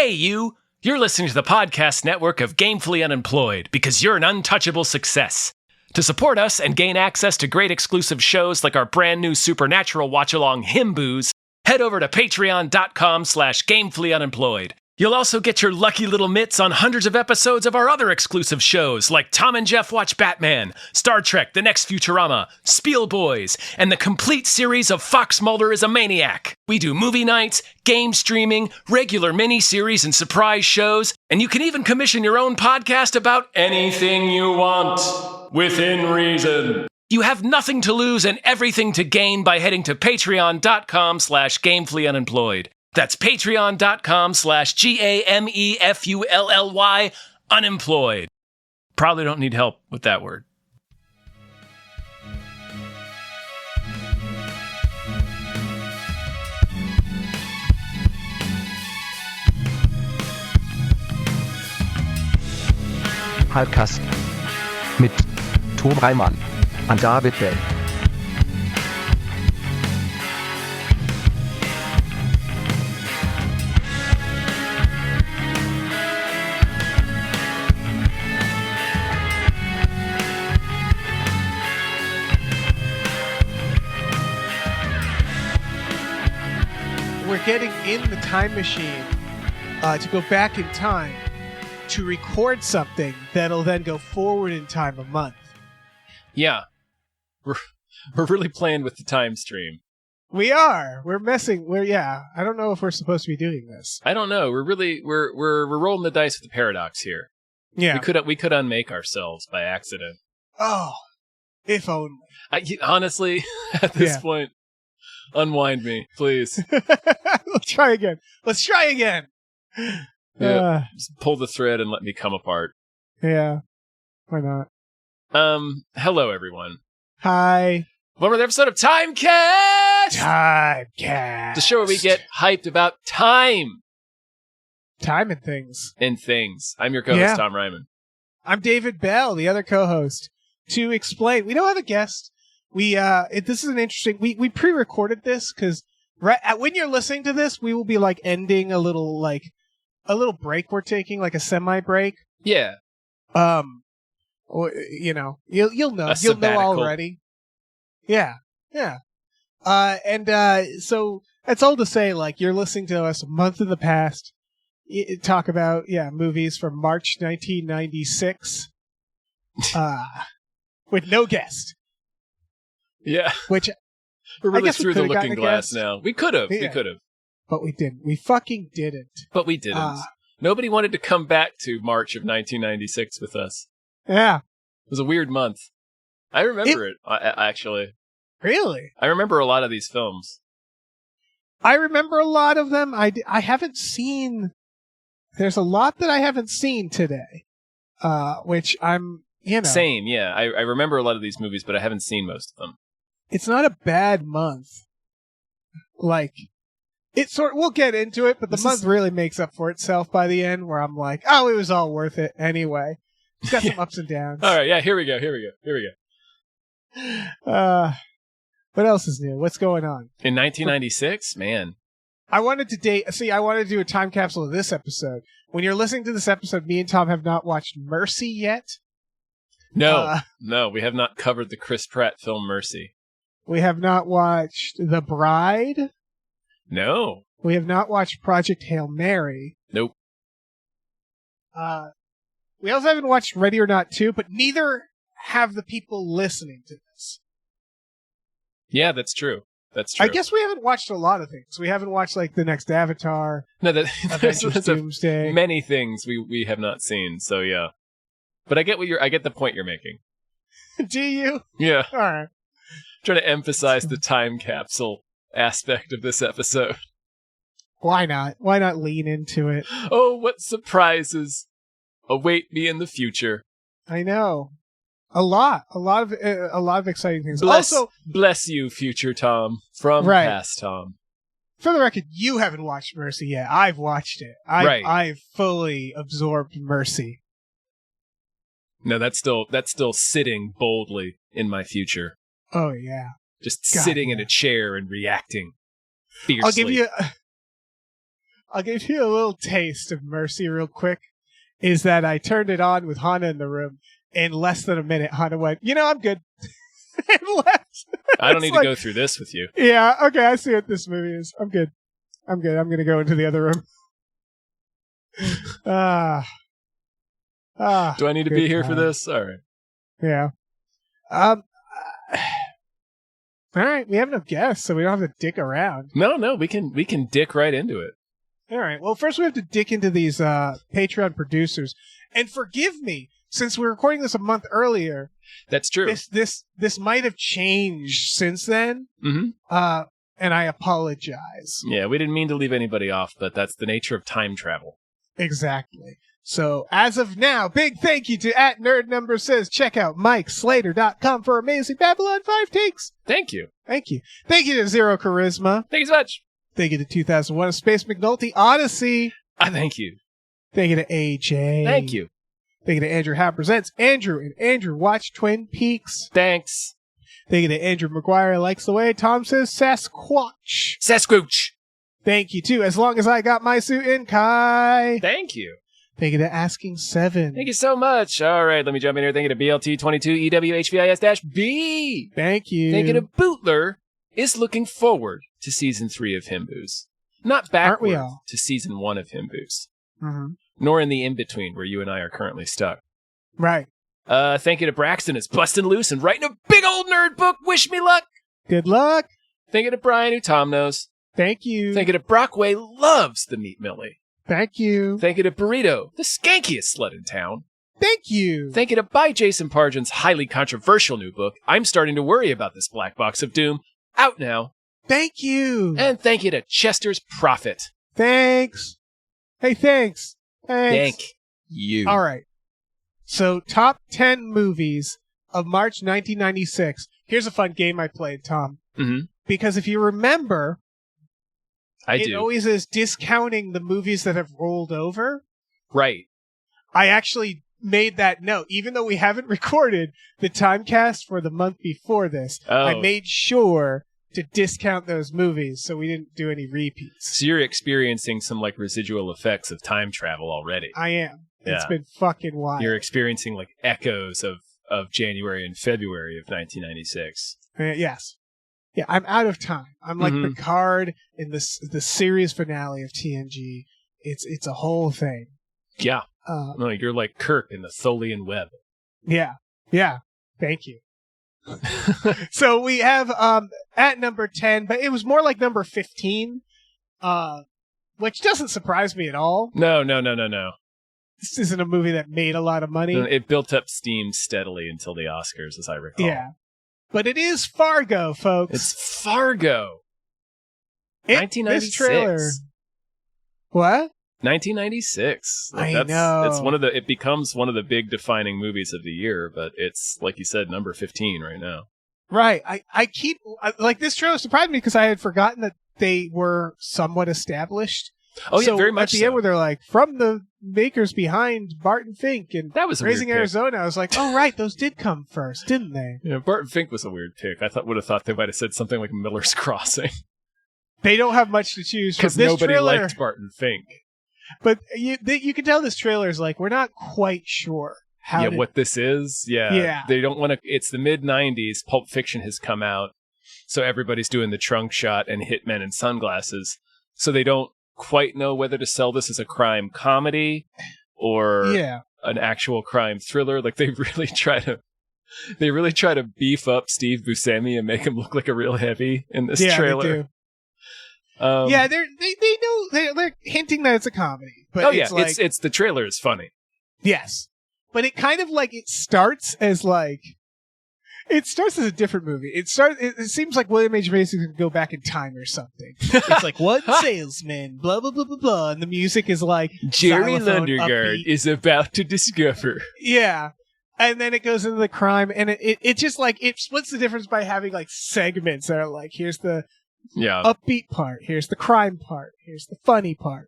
Hey, you! You're listening to the podcast network of Gamefully Unemployed because you're an untouchable success. To support us and gain access to great exclusive shows like our brand new Supernatural watch-along Himboos, head over to patreon.com/gamefullyunemployed. You'll also get your lucky little mitts on hundreds of episodes of our other exclusive shows like Tom and Jeff Watch Batman, Star Trek The Next Futurama, Spiel Boys, and the complete series of Fox Mulder is a Maniac. We do movie nights, game streaming, regular mini-series and surprise shows, and you can even commission your own podcast about anything you want, within reason. You have nothing to lose and everything to gain by heading to patreon.com/gamefullyunemployed. That's patreon.com/GAMEFULLY unemployed. Probably don't need help with that word. TimeCast mit Tom Reimann und David Bell. We're getting in the time machine to go back in time to record something that'll then go forward in time a month. Yeah. We're really playing with the time stream. We are. We're messing. I don't know if we're supposed to be doing this. I don't know. We're rolling the dice with the paradox here. Yeah. We could unmake ourselves by accident. Oh, if only. Honestly, at this point, unwind me, please. Let's try again. Yeah, just pull the thread and let me come apart. Yeah. Why not? Hello everyone. Hi. Welcome to the episode of TimeCast! TimeCast. The show where we get hyped about time. Time and things. I'm your co-host, Yeah. Tom Ryman. I'm David Bell, the other co-host. To explain, we don't have a guest. This is an interesting. We pre-recorded this because when you're listening to this, we will be like ending a little break we're taking, like a semi-break. Yeah. Or, you'll know you'll know already. Yeah. So that's all to say, like, you're listening to us a month in the past talk about movies from March 1996 with no guest. Yeah. Which we're really I guess through the looking glass guest. now. We could have. But we didn't. We fucking didn't. But we didn't. Nobody wanted to come back to March of 1996 with us. Yeah. It was a weird month. I remember it actually. Really? I remember a lot of these films. I remember a lot of them. I haven't seen... There's a lot that I haven't seen today. Which I'm, Same, yeah. I remember a lot of these movies, but I haven't seen most of them. It's not a bad month. Like... we'll get into it, but the month really makes up for itself by the end, where I'm like, oh, it was all worth it anyway. It's got some ups and downs. All right, yeah, here we go. What else is new? What's going on? In 1996? Man. I wanted to do a time capsule of this episode. When you're listening to this episode, me and Tom have not watched Mercy yet. No, we have not covered the Chris Pratt film Mercy. We have not watched The Bride. No. We have not watched Project Hail Mary. Nope. We also haven't watched Ready or Not 2, but neither have the people listening to this. Yeah, that's true. I guess we haven't watched a lot of things. We haven't watched, like, the next Avatar. No, there's Doomsday. Many things we have not seen, so yeah. But I get the point you're making. Do you? Yeah. All right. Trying to emphasize the time capsule aspect of this episode. Why not? Why not lean into it? Oh, what surprises await me in the future. I know. A lot of exciting things. Bless you, future Tom, from past Tom. For the record, you haven't watched Mercy yet. I've watched it. I've fully absorbed Mercy. No, that's still sitting boldly in my future. Oh yeah. Just sitting in a chair and reacting fiercely. I'll give you a little taste of mercy real quick. Is that I turned it on with Hana in the room. In less than a minute, Hana went, I'm good. And left. I don't need to go through this with you. Yeah, okay, I see what this movie is. I'm good. I'm going to go into the other room. Do I need to be here for this? All right. Yeah. All right, we have no guests, so we don't have to dick around. No, we can dick right into it. All right. Well, first we have to dick into these Patreon producers. And forgive me, since we're recording this a month earlier. That's true. This might have changed since then. Mm-hmm. And I apologize. Yeah, we didn't mean to leave anybody off, but that's the nature of time travel. Exactly. So, as of now, big thank you to @NerdNumberSays. Check out MikeSlater.com for amazing Babylon 5 takes. Thank you. Thank you. Thank you to Zero Charisma. Thank you so much. Thank you to 2001 A Space McNulty Odyssey. Thank you. Thank you to AJ. Thank you. Thank you to Andrew How Presents. Andrew and Andrew watch Twin Peaks. Thanks. Thank you to Andrew McGuire likes the way Tom says Sasquatch. Sasquatch. Thank you to As Long As I Got My Suit in Kai. Thank you. Thank you to Asking Seven. Thank you so much. All right, let me jump in here. Thank you to BLT22 EWHVIS-B. Thank you. Thank you to Bootler is looking forward to season 3 of Himboos. Not Aren't we backward all? to season 1 of Himboos. Mm-hmm. Nor in the in-between where you and I are currently stuck. Right. Thank you to Braxton is busting loose and writing a big old nerd book. Wish me luck. Good luck. Thank you to Brian, who Tom knows. Thank you. Thank you to Brockway, loves the Meat Millie. Thank you. Thank you to Burrito, the skankiest slut in town. Thank you. Thank you to By Jason Pargin's highly controversial new book, I'm Starting to Worry About This Black Box of Doom, out now. Thank you. And thank you to Chester's Prophet. Thanks. Hey, thanks. Thank you. All right. So, top 10 movies of March 1996. Here's a fun game I played, Tom. Mm-hmm. Because if you remember, it always is discounting the movies that have rolled over. Right. I actually made that note. Even though we haven't recorded the TimeCast for the month before this, I made sure to discount those movies so we didn't do any repeats. So you're experiencing some residual effects of time travel already. I am. Yeah. It's been fucking wild. You're experiencing echoes of January and February of 1996. Yes. Yeah, I'm out of time. I'm like Picard in the series finale of TNG. It's a whole thing. Yeah. No, you're like Kirk in the Tholian Web. Yeah. Yeah. Thank you. So we have at number 10, but it was more like number 15, which doesn't surprise me at all. No. This isn't a movie that made a lot of money. It built up steam steadily until the Oscars, as I recall. Yeah. But it is Fargo, folks. It's Fargo. 1996. This trailer. What? 1996. I know. It becomes one of the big defining movies of the year, but it's, like you said, number 15 right now. Right. I keep, this trailer surprised me because I had forgotten that they were somewhat established. Oh, yeah, very much at the so. end where they're like, from the makers behind Barton Fink and that was Raising Arizona, I was like, oh, right, those did come first, didn't they? Yeah, Barton Fink was a weird pick. I would have thought they might have said something like Miller's Crossing. They don't have much to choose from. Because nobody liked Barton Fink. But you can tell this trailer is we're not quite sure what this is. Yeah. They don't want to. It's the mid-90s. Pulp Fiction has come out. So everybody's doing the trunk shot and hitmen and sunglasses. So they don't quite know whether to sell this as a crime comedy or an actual crime thriller. They really try to beef up Steve Buscemi and make him look like a real heavy in this trailer. They do. They know they're hinting that it's a comedy. But it's the trailer is funny. Yes. But it kind of it starts as a different movie. It seems like William H. Macy could go back in time or something. It's like one salesman, blah blah blah blah blah, and the music is Jerry Lundegaard is about to discover. Yeah. And then it goes into the crime, and it just it splits the difference by having segments that are here's the upbeat part, here's the crime part, here's the funny part.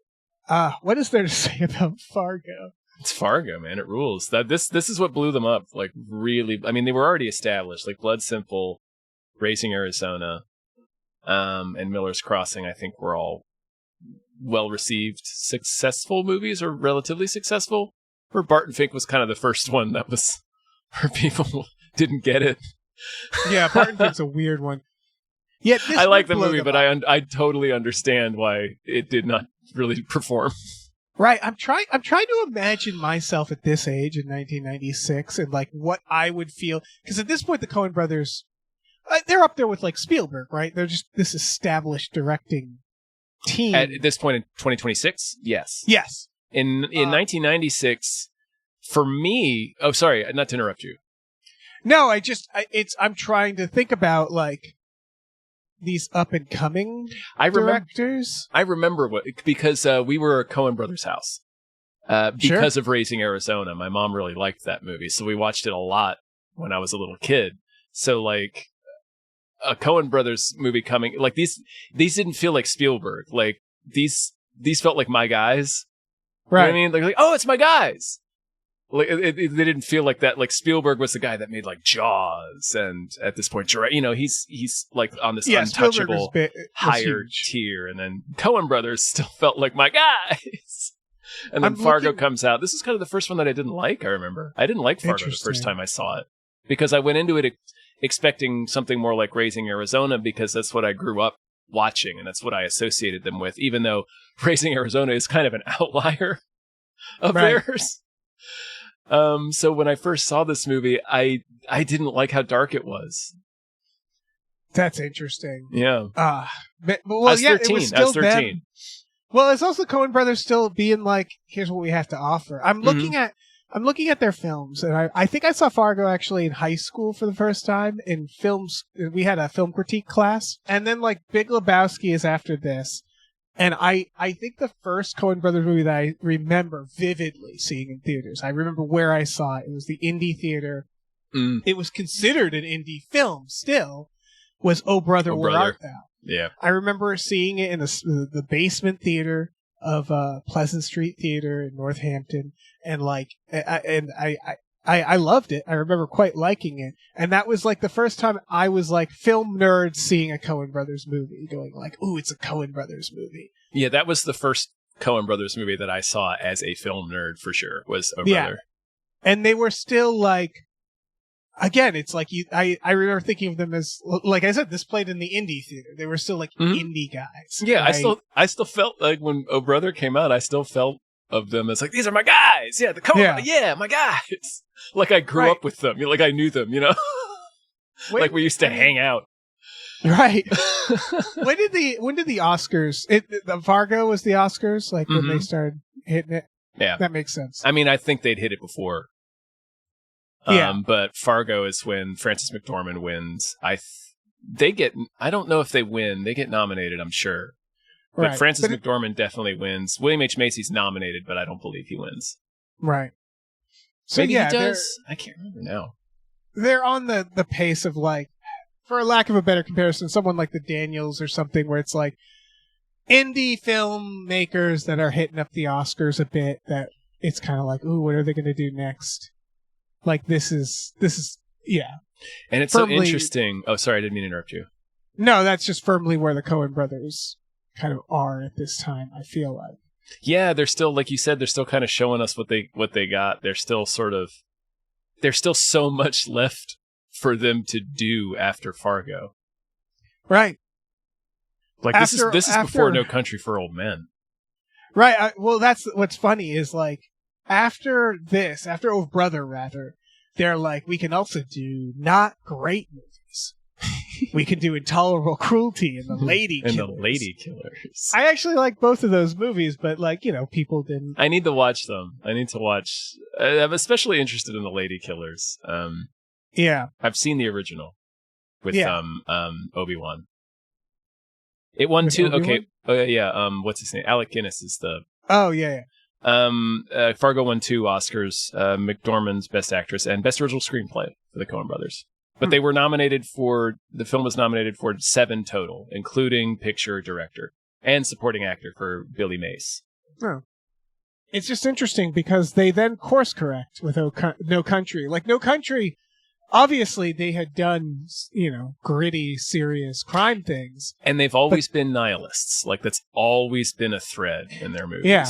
What is there to say about Fargo? It's Fargo, man. It rules. This is what blew them up. Really. I mean, they were already established. Blood Simple, Raising Arizona, and Miller's Crossing, I think were all well-received, successful movies, or relatively successful. Where Barton Fink was kind of the first one that was where people didn't get it. Yeah, Barton Fink's a weird one. Yeah, I like the movie, but I totally understand why it did not really perform. Right, I'm trying to imagine myself at this age in 1996 and like what I would feel, because at this point the Coen brothers, they're up there with like Spielberg, right? They're just this established directing team. At this point in 2026, yes. Yes. In 1996, for me, oh sorry, not to interrupt you. No, I'm trying to think about like these up and coming directors. I remember because we were at Coen Brothers' house because of Raising Arizona. My mom really liked that movie, so we watched it a lot when I was a little kid. So like a Coen Brothers movie coming, like these didn't feel like Spielberg. Like these felt like my guys. Right. You know what I mean? Like, oh, it's my guys. Like they didn't feel like that. Like Spielberg was the guy that made like Jaws, and at this point, he's like on this untouchable higher tier. And then Coen Brothers still felt like my guys. And then Fargo comes out. This is kind of the first one that I didn't like. I remember I didn't like Fargo the first time I saw it because I went into it expecting something more like Raising Arizona because that's what I grew up watching and that's what I associated them with. Even though Raising Arizona is kind of an outlier of theirs. So when I first saw this movie, I didn't like how dark it was. That's interesting. Yeah. Well, I was 13. It was still 13. them. Well, it's also Coen Brothers still being like, here's what we have to offer. I'm looking at their films, and I think I saw Fargo actually in high school for the first time in films. We had a film critique class, and then like Big Lebowski is after this. And I think the first Coen Brothers movie that I remember vividly seeing in theaters, I remember where I saw it. It was the Indie Theater. It was considered an indie film still, was Oh Brother, Where Art Thou? Yeah. I remember seeing it in the basement theater of Pleasant Street Theater in Northampton. And like, I loved it. I remember quite liking it. And that was like the first time I was like film nerds seeing a Coen Brothers movie going like, ooh, it's a Coen Brothers movie. Yeah, that was the first Coen Brothers movie that I saw as a film nerd for sure was Oh Brother. And they were still like, again, it's like I remember thinking of them as, like I said, this played in the indie theater. They were still like indie guys. Yeah, right? I still felt like when Oh Brother came out, I still felt of them as like, these are my guys. Yeah, the Coen, yeah, my guys. Like I grew up with them. Like I knew them, like we used to hang out. Right. When did the Oscars? The Fargo was the Oscars, like when they started hitting it. Yeah, that makes sense. I mean, I think they'd hit it before. But Fargo is when Frances McDormand wins. I don't know if they win. They get nominated, I'm sure. But Frances McDormand definitely wins. William H. Macy's nominated, but I don't believe he wins. Right. So maybe he does. I can't remember now. They're on the pace of like, for a lack of a better comparison, someone like the Daniels or something, where it's like indie filmmakers that are hitting up the Oscars a bit. That it's kind of like, ooh, what are they going to do next? Like this is yeah. And it's firmly, so interesting. Oh, sorry, I didn't mean to interrupt you. No, that's just firmly where the Coen brothers kind of are at this time, I feel like. Yeah, they're still, like you said, they're still kind of showing us what they got. There's still so much left for them to do after Fargo. Right. Like this is before No Country for Old Men. Right. Well, that's what's funny is like after Oh Brother rather, they're like, we can also do not great movies. We can do Intolerable Cruelty and The Lady Killers. I actually like both of those movies, but like, people didn't. I need to watch them. I'm especially interested in The Lady Killers. Yeah. I've seen the original with Obi-Wan. It won with 2. Obi-Wan? Okay. Oh yeah. What's his name? Alec Guinness is the. Oh yeah. Fargo won 2 Oscars. McDormand's Best Actress and Best Original Screenplay for the Coen Brothers. But they were the film was nominated for 7 total, including picture, director, and supporting actor for Billy Mace. Oh. It's just interesting because they then course correct with No Country. Like No Country, obviously they had done, gritty, serious crime things. And they've always been nihilists. Like, that's always been a thread in their movies. Yeah.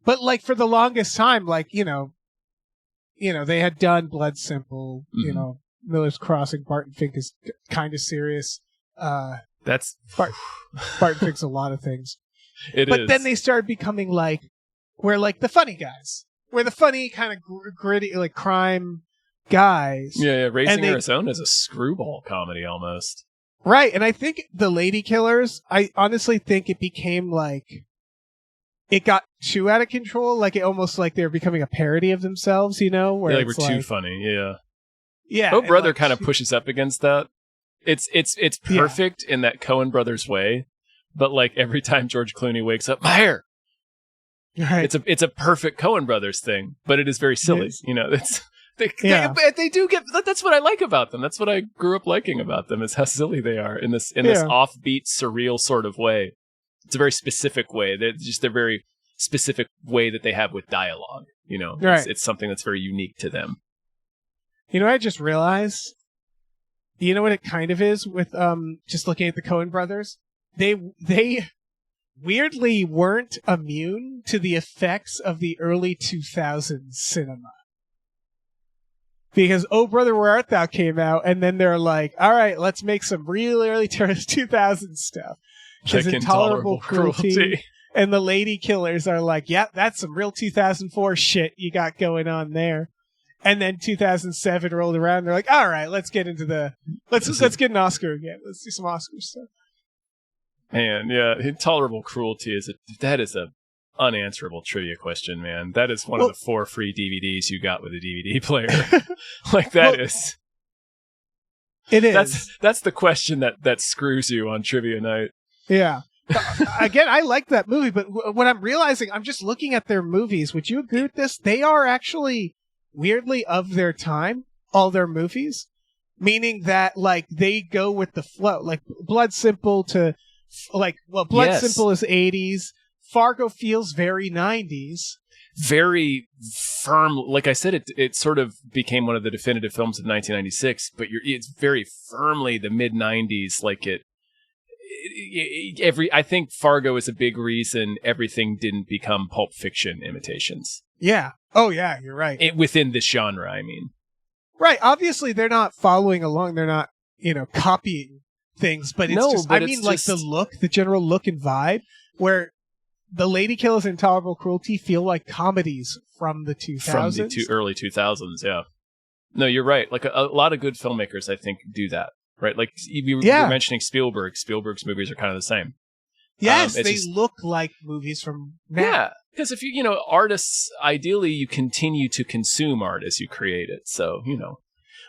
But, like, for the longest time, like, they had done Blood Simple, Miller's Crossing. Barton Fink is kind of serious. That's... Barton Fink's a lot of things. But then they started becoming, like, we're, like, the funny guys. We're the funny, kind of gritty, like, crime guys. Yeah, Raising Arizona is a screwball comedy, almost. Right, and I think the Lady Killers, I honestly think it became, like... It got too out of control, like it almost like they were becoming a parody of themselves, where they were too funny, yeah. Yeah. Oh, Brother kind of pushes up against that. It's perfect in that Coen Brothers way, but like every time George Clooney wakes up, my hair. Right. It's a perfect Coen Brothers thing, but it is very silly. They do get. That's what I like about them. That's what I grew up liking about them, is how silly they are in this offbeat, surreal sort of way. It's a very specific way. They're just a very specific way that they have with dialogue. Right. It's something that's very unique to them. I just realized. You know what it kind of is with just looking at the Coen brothers? They weirdly weren't immune to the effects of the early 2000s cinema. Because Oh Brother, Where Art Thou came out, and then they're like, all right, let's make some really early 2000s stuff. Because Intolerable Cruelty and the Lady Killers are like, yeah, that's some real 2004 shit you got going on there. And then 2007 rolled around, and they're like, all right, let's get into let's get an Oscar again. Let's do some Oscar stuff. Man, yeah, Intolerable Cruelty is a unanswerable trivia question, man. That is one of the 4 free DVDs you got with a DVD player. Like that is. It is. That's the question that screws you on trivia night. Yeah. Again, I like that movie, but what I'm realizing, I'm just looking at their movies. Would you agree with this? They are actually weirdly of their time, all their movies, meaning that like they go with the flow. Like Blood Simple to Blood Simple is 80s. Fargo feels very 90s. Very firm. Like I said, it sort of became one of the definitive films of 1996, but it's very firmly the mid 90s. Like I think Fargo is a big reason everything didn't become Pulp Fiction imitations. Yeah. Oh yeah, you're right. Within this genre, I mean. Right. Obviously, they're not following along. They're not, copying things. But the look, the general look and vibe, where the Lady Killers and Intolerable Cruelty feel like comedies from the 2000s. From the early 2000s, yeah. No, you're right. Like a lot of good filmmakers, I think, do that. Right, like you were mentioning Spielberg. Spielberg's movies are kind of the same. Yes, they look like movies from now. Yeah, because if artists, ideally you continue to consume art as you create it. So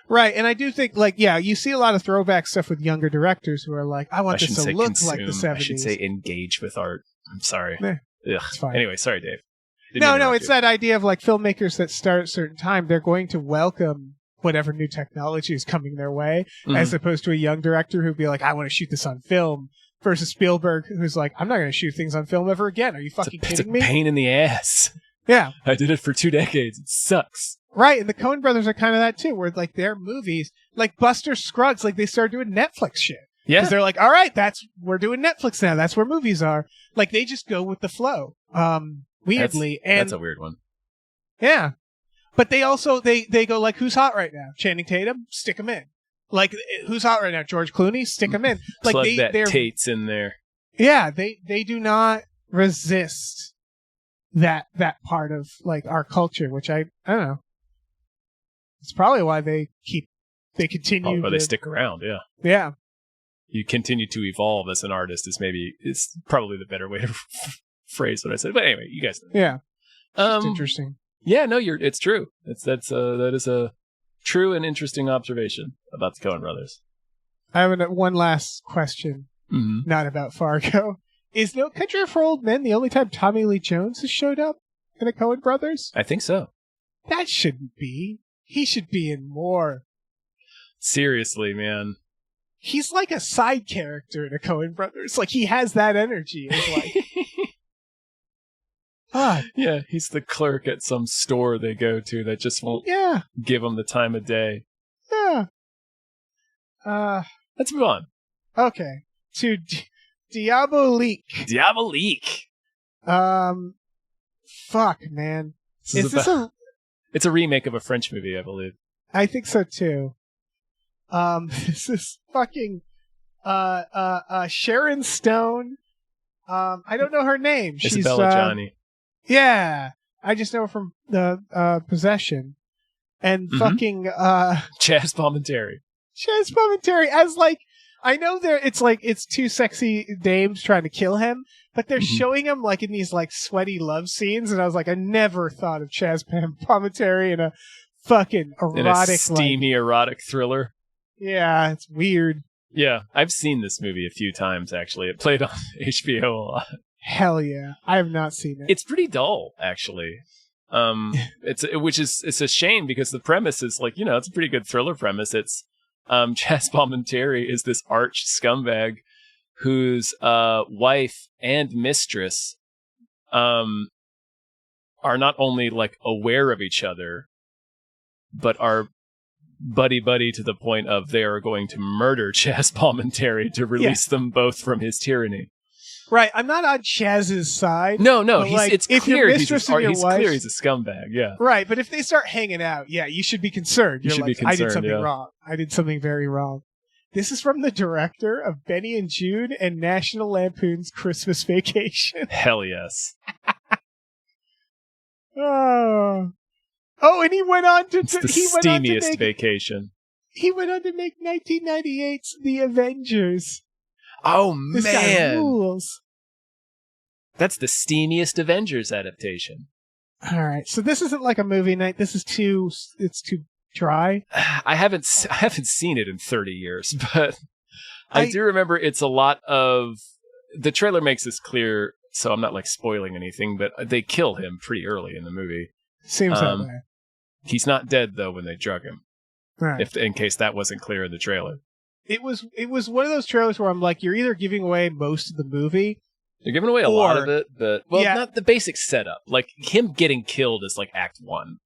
Right, and I do think you see a lot of throwback stuff with younger directors who are like, I want this to look like the 70s. I should say engage with art. I'm sorry. Ugh, it's fine. Anyway, sorry, Dave. No, it's that idea of like filmmakers that start at a certain time. They're going to welcome whatever new technology is coming their way, as opposed to a young director who'd be like, I want to shoot this on film, versus Spielberg, who's like, I'm not going to shoot things on film ever again. Are you fucking kidding me? It's a pain in the ass. Yeah. I did it for 2 decades. It sucks. Right, and the Coen brothers are kind of that too, where like their movies, like Buster Scruggs, like they started doing Netflix shit. Yeah. Because they're like, all right, we're doing Netflix now. That's where movies are. Like they just go with the flow. Weirdly. That's a weird one. Yeah. But they also, they go like, who's hot right now? Channing Tatum? Stick him in. Like, who's hot right now? George Clooney? Stick him in. Like Plug that Tate's in there. Yeah, they do not resist that part of like our culture, which I don't know. It's probably why they continue. Probably why they stick around, yeah. Yeah. You continue to evolve as an artist is probably the better way to phrase what I said. But anyway, you guys know. Yeah. It's interesting. Yeah, no, it's true. That is a true and interesting observation about the Coen brothers. I have one last question, not about Fargo. Is No Country for Old Men the only time Tommy Lee Jones has showed up in a Coen brothers? I think so. That shouldn't be. He should be in more. Seriously, man. He's like a side character in a Coen brothers. Like he has that energy. It's like. Yeah, he's the clerk at some store they go to that just won't give him the time of day. Let's move on. Okay. To Diabolique. Diabolique. Fuck, man. It's a remake of a French movie, I believe. I think so too. This is fucking Sharon Stone. I don't know her name. Isabella Johnny. Yeah, I just know her from the Possession, and fucking Chaz Palminteri. Chaz Palminteri as like, I know it's two sexy dames trying to kill him, but they're showing him like in these like sweaty love scenes, and I was like, I never thought of Chaz Palminteri in a fucking erotic, steamy erotic thriller. Yeah, it's weird. Yeah, I've seen this movie a few times actually. It played on HBO a lot. Hell yeah, I have not seen it. It's pretty dull, actually. It's a shame because the premise is like, it's a pretty good thriller premise. It's Chaz Palminteri is this arch scumbag whose wife and mistress are not only like aware of each other, but are buddy to the point of they are going to murder Chaz Palminteri to release them both from his tyranny. Right, I'm not on Chaz's side. No, it's clear he's clear he's a scumbag. Yeah, right. But if they start hanging out, you should be concerned. You're like, I did something wrong. I did something very wrong. This is from the director of Benny and Jude and National Lampoon's Christmas Vacation. Hell yes. Oh, and he went on to the steamiest vacation. He went on to make 1998's The Avengers. Oh this man, guy rules. That's the steamiest Avengers adaptation. All right, so this isn't like a movie night. This is too dry. I haven't seen it in 30 years, but I do remember it's a lot of. The trailer makes this clear, so I'm not like spoiling anything, but they kill him pretty early in the movie. Seems that way. He's not dead though when they drug him. Right. In case that wasn't clear in the trailer. It was one of those trailers where I'm like, you're either giving away most of the movie. They're giving away a lot of it, but not the basic setup. Like him getting killed is like Act 1.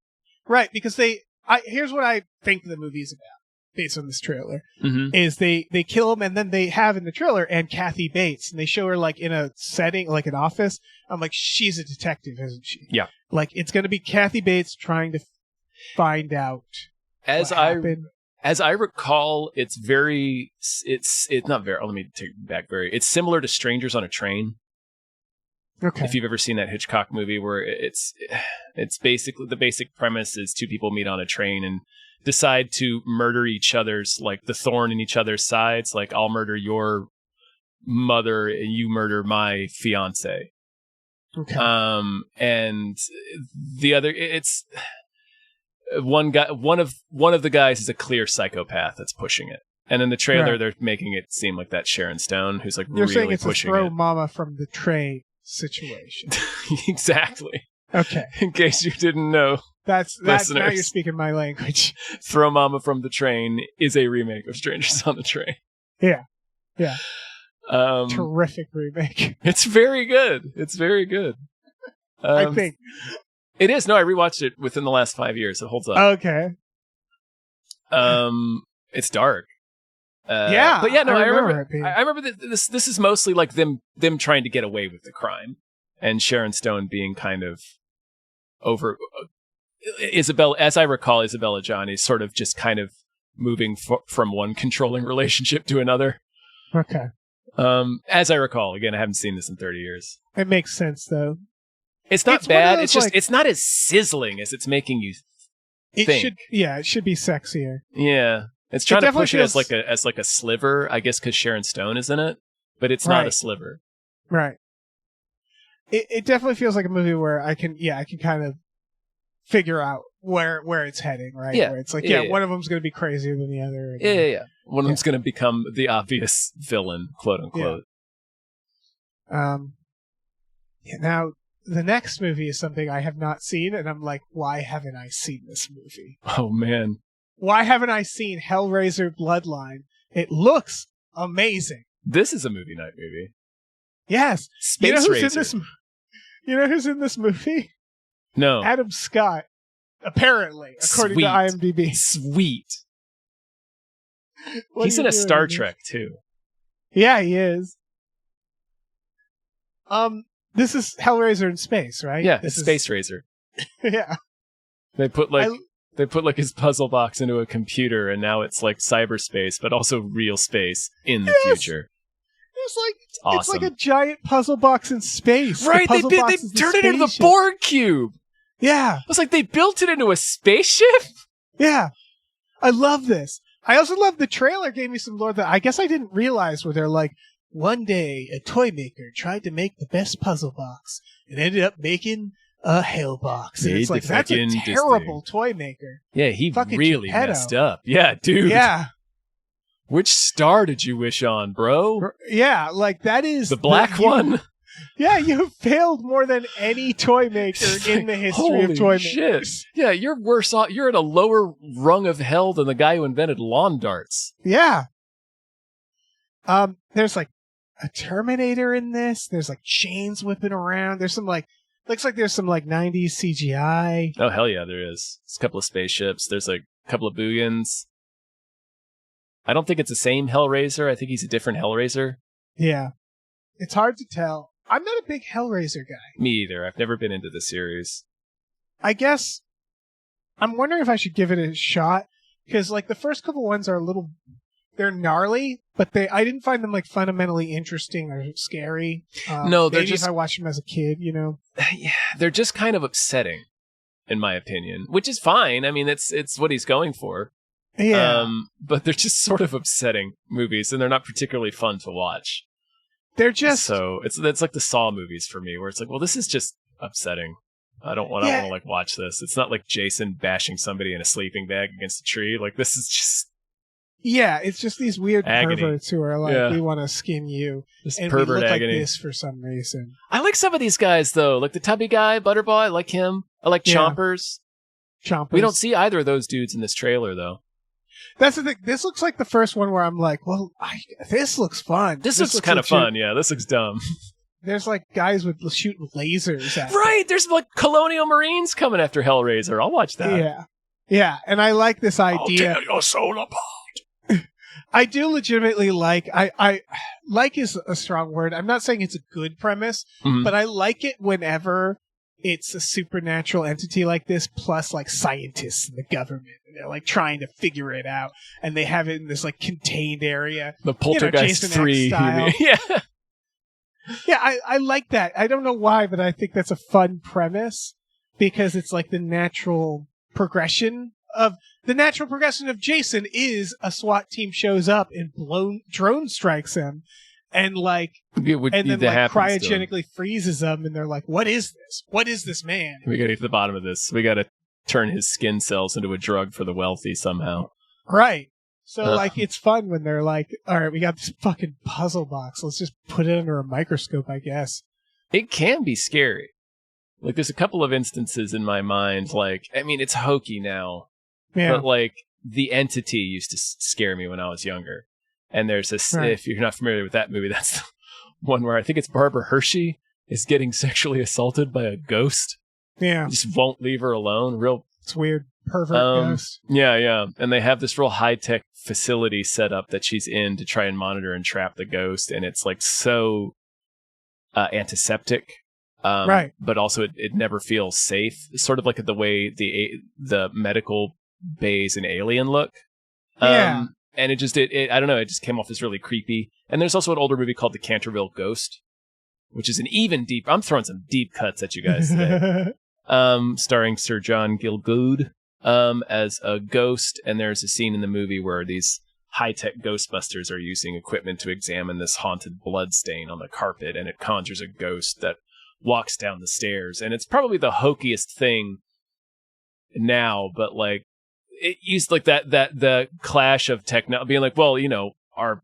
Right, because here's what I think the movie is about, based on this trailer, is they kill him, and then they have in the trailer and Kathy Bates, and they show her like in a setting, like an office. I'm like, she's a detective, isn't she? Yeah. Like it's going to be Kathy Bates trying to find out what happened. As I recall, it's not very, let me take it back it's similar to Strangers on a Train. Okay. If you've ever seen that Hitchcock movie where it's basically, the basic premise is two people meet on a train and decide to murder each other's, like the thorn in each other's sides. Like, I'll murder your mother and you murder my fiance. Okay. And the other, it's one guy, one of the guys is a clear psychopath that's pushing it. And in the trailer, they're making it seem like that's Sharon Stone, who's like really pushing it. You're saying it's a throw mama from the tray situation. Exactly. Okay. In case you didn't know. That's now you're speaking my language. Throw Mama from the Train is a remake of Strangers on the Train. Yeah. Yeah. Terrific remake. It's very good. I think. It is. No, I rewatched it within the last 5 years. It holds up. Okay. It's dark. Yeah. But yeah, no, I remember that this is mostly like them trying to get away with the crime, and Sharon Stone being kind of over Isabella, as I recall, Isabella Johnny is sort of just kind of moving from one controlling relationship to another. Okay. As I recall, again, I haven't seen this in 30 years. It makes sense though. It's not bad. It's just it's not as sizzling as it's making you think. It should be sexier. Yeah. It's trying to push it as like a sliver, I guess, because Sharon Stone is in it, but it's not a sliver. Right. It definitely feels like a movie where I can kind of figure out where it's heading, right? Yeah. Where it's like, one of them's going to be crazier than the other. Yeah. One of them's going to become the obvious villain, quote unquote. Yeah. Now, the next movie is something I have not seen, and I'm like, why haven't I seen this movie? Oh, man. Why haven't I seen Hellraiser Bloodline? It looks amazing. This is a movie night movie. Yes. Space Racer. You know who's in this movie? No. Adam Scott, apparently, according to IMDb. Sweet. What He's are in you a doing Star in this? Trek too. Yeah, he is. This is Hellraiser in space, right? Yeah, this it's Space Razor. Yeah. They put his puzzle box into a computer, and now it's like cyberspace, but also real space in the future. It's awesome. like a giant puzzle box in space. Right, The they puzzle box is the turned it into the spaceship. Borg cube. Yeah, I was like, they built it into a spaceship? yeah. I love this. I also love the trailer gave me some lore that I guess I didn't realize, where they're like, one day a toy maker tried to make the best puzzle box and ended up making a hell box. And it's like, that's a terrible toy maker. Yeah, he Fucking really Geppetto. messed up. Yeah, dude. Yeah. Which star did you wish on, bro? Yeah, like that is The black one? Yeah, you failed more than any toy maker in the history of toy shit. makers. Yeah, you're worse off. You're at a lower rung of hell than the guy who invented lawn darts. Yeah. There's like a Terminator in this. There's like chains whipping around. There's some like, looks like there's some like 90s CGI. Oh, hell yeah, there is. There's a couple of spaceships. There's like a couple of boogans. I don't think it's the same Hellraiser. I think he's a different Hellraiser. Yeah. It's hard to tell. I'm not a big Hellraiser guy. Me either. I've never been into the series. I guess I'm wondering if I should give it a shot, because like the first couple ones are they're gnarly, but I didn't find them like fundamentally interesting or scary. No, they're maybe just, if I watched them as a kid, you know. Yeah, they're just kind of upsetting, in my opinion, which is fine. I mean, it's what he's going for. Yeah. But they're just sort of upsetting movies, and they're not particularly fun to watch. They're just so it's like the Saw movies for me, where it's like, well, this is just upsetting. I don't want to like watch this. It's not like Jason bashing somebody in a sleeping bag against a tree. Like, this is just it's just these weird agony. Perverts who are like, we want to skin you, just and pervert we look agony. like this for some reason. I like some of these guys though, like the tubby guy, Butterball. I like him. I like Chompers. We don't see either of those dudes in this trailer though. That's the thing. This looks like the first one where I'm like, well, this looks fun. This looks kind of fun. Yeah, this looks dumb. There's like guys with shooting lasers at Right, there's like Colonial Marines coming after Hellraiser. I'll watch that. Yeah. Yeah, and I like this idea. I'll tear your soul apart. I do legitimately like, I like is a strong word. I'm not saying it's a good premise, but I like it whenever it's a supernatural entity like this, plus like scientists and the government. And they're like trying to figure it out, and they have it in this like contained area. The Poltergeist Jason 3. X style. Yeah. Yeah, I like that. I don't know why, but I think that's a fun premise, because it's like the natural progression of Jason is a SWAT team shows up and drone strikes him, and like then like cryogenically freezes them, and they're like, "What is this? What is this man?" We gotta get to the bottom of this. We gotta turn his skin cells into a drug for the wealthy somehow. Right. So like it's fun when they're like, "All right, we got this fucking puzzle box. Let's just put it under a microscope, I guess." It can be scary. Like, there's a couple of instances in my mind. Like, I mean, it's hokey now. Yeah. But like, the Entity used to scare me when I was younger. And there's this, if you're not familiar with that movie, that's the one where I think it's Barbara Hershey is getting sexually assaulted by a ghost. Yeah. Just won't leave her alone. It's weird. Pervert ghost. Yeah. And they have this real high-tech facility set up that she's in to try and monitor and trap the ghost. And it's like so antiseptic. Right. But also it never feels safe. It's sort of like the way the medical bays in Alien look. Yeah. And it just, I don't know, it just came off as really creepy. And there's also an older movie called The Canterville Ghost, which is an even deep, I'm throwing some deep cuts at you guys today. Starring Sir John Gielgud as a ghost. And there's a scene in the movie where these high-tech Ghostbusters are using equipment to examine this haunted blood stain on the carpet, and it conjures a ghost that walks down the stairs. And it's probably the hokiest thing now, but like, it used like the clash of technology being like, well, you know, our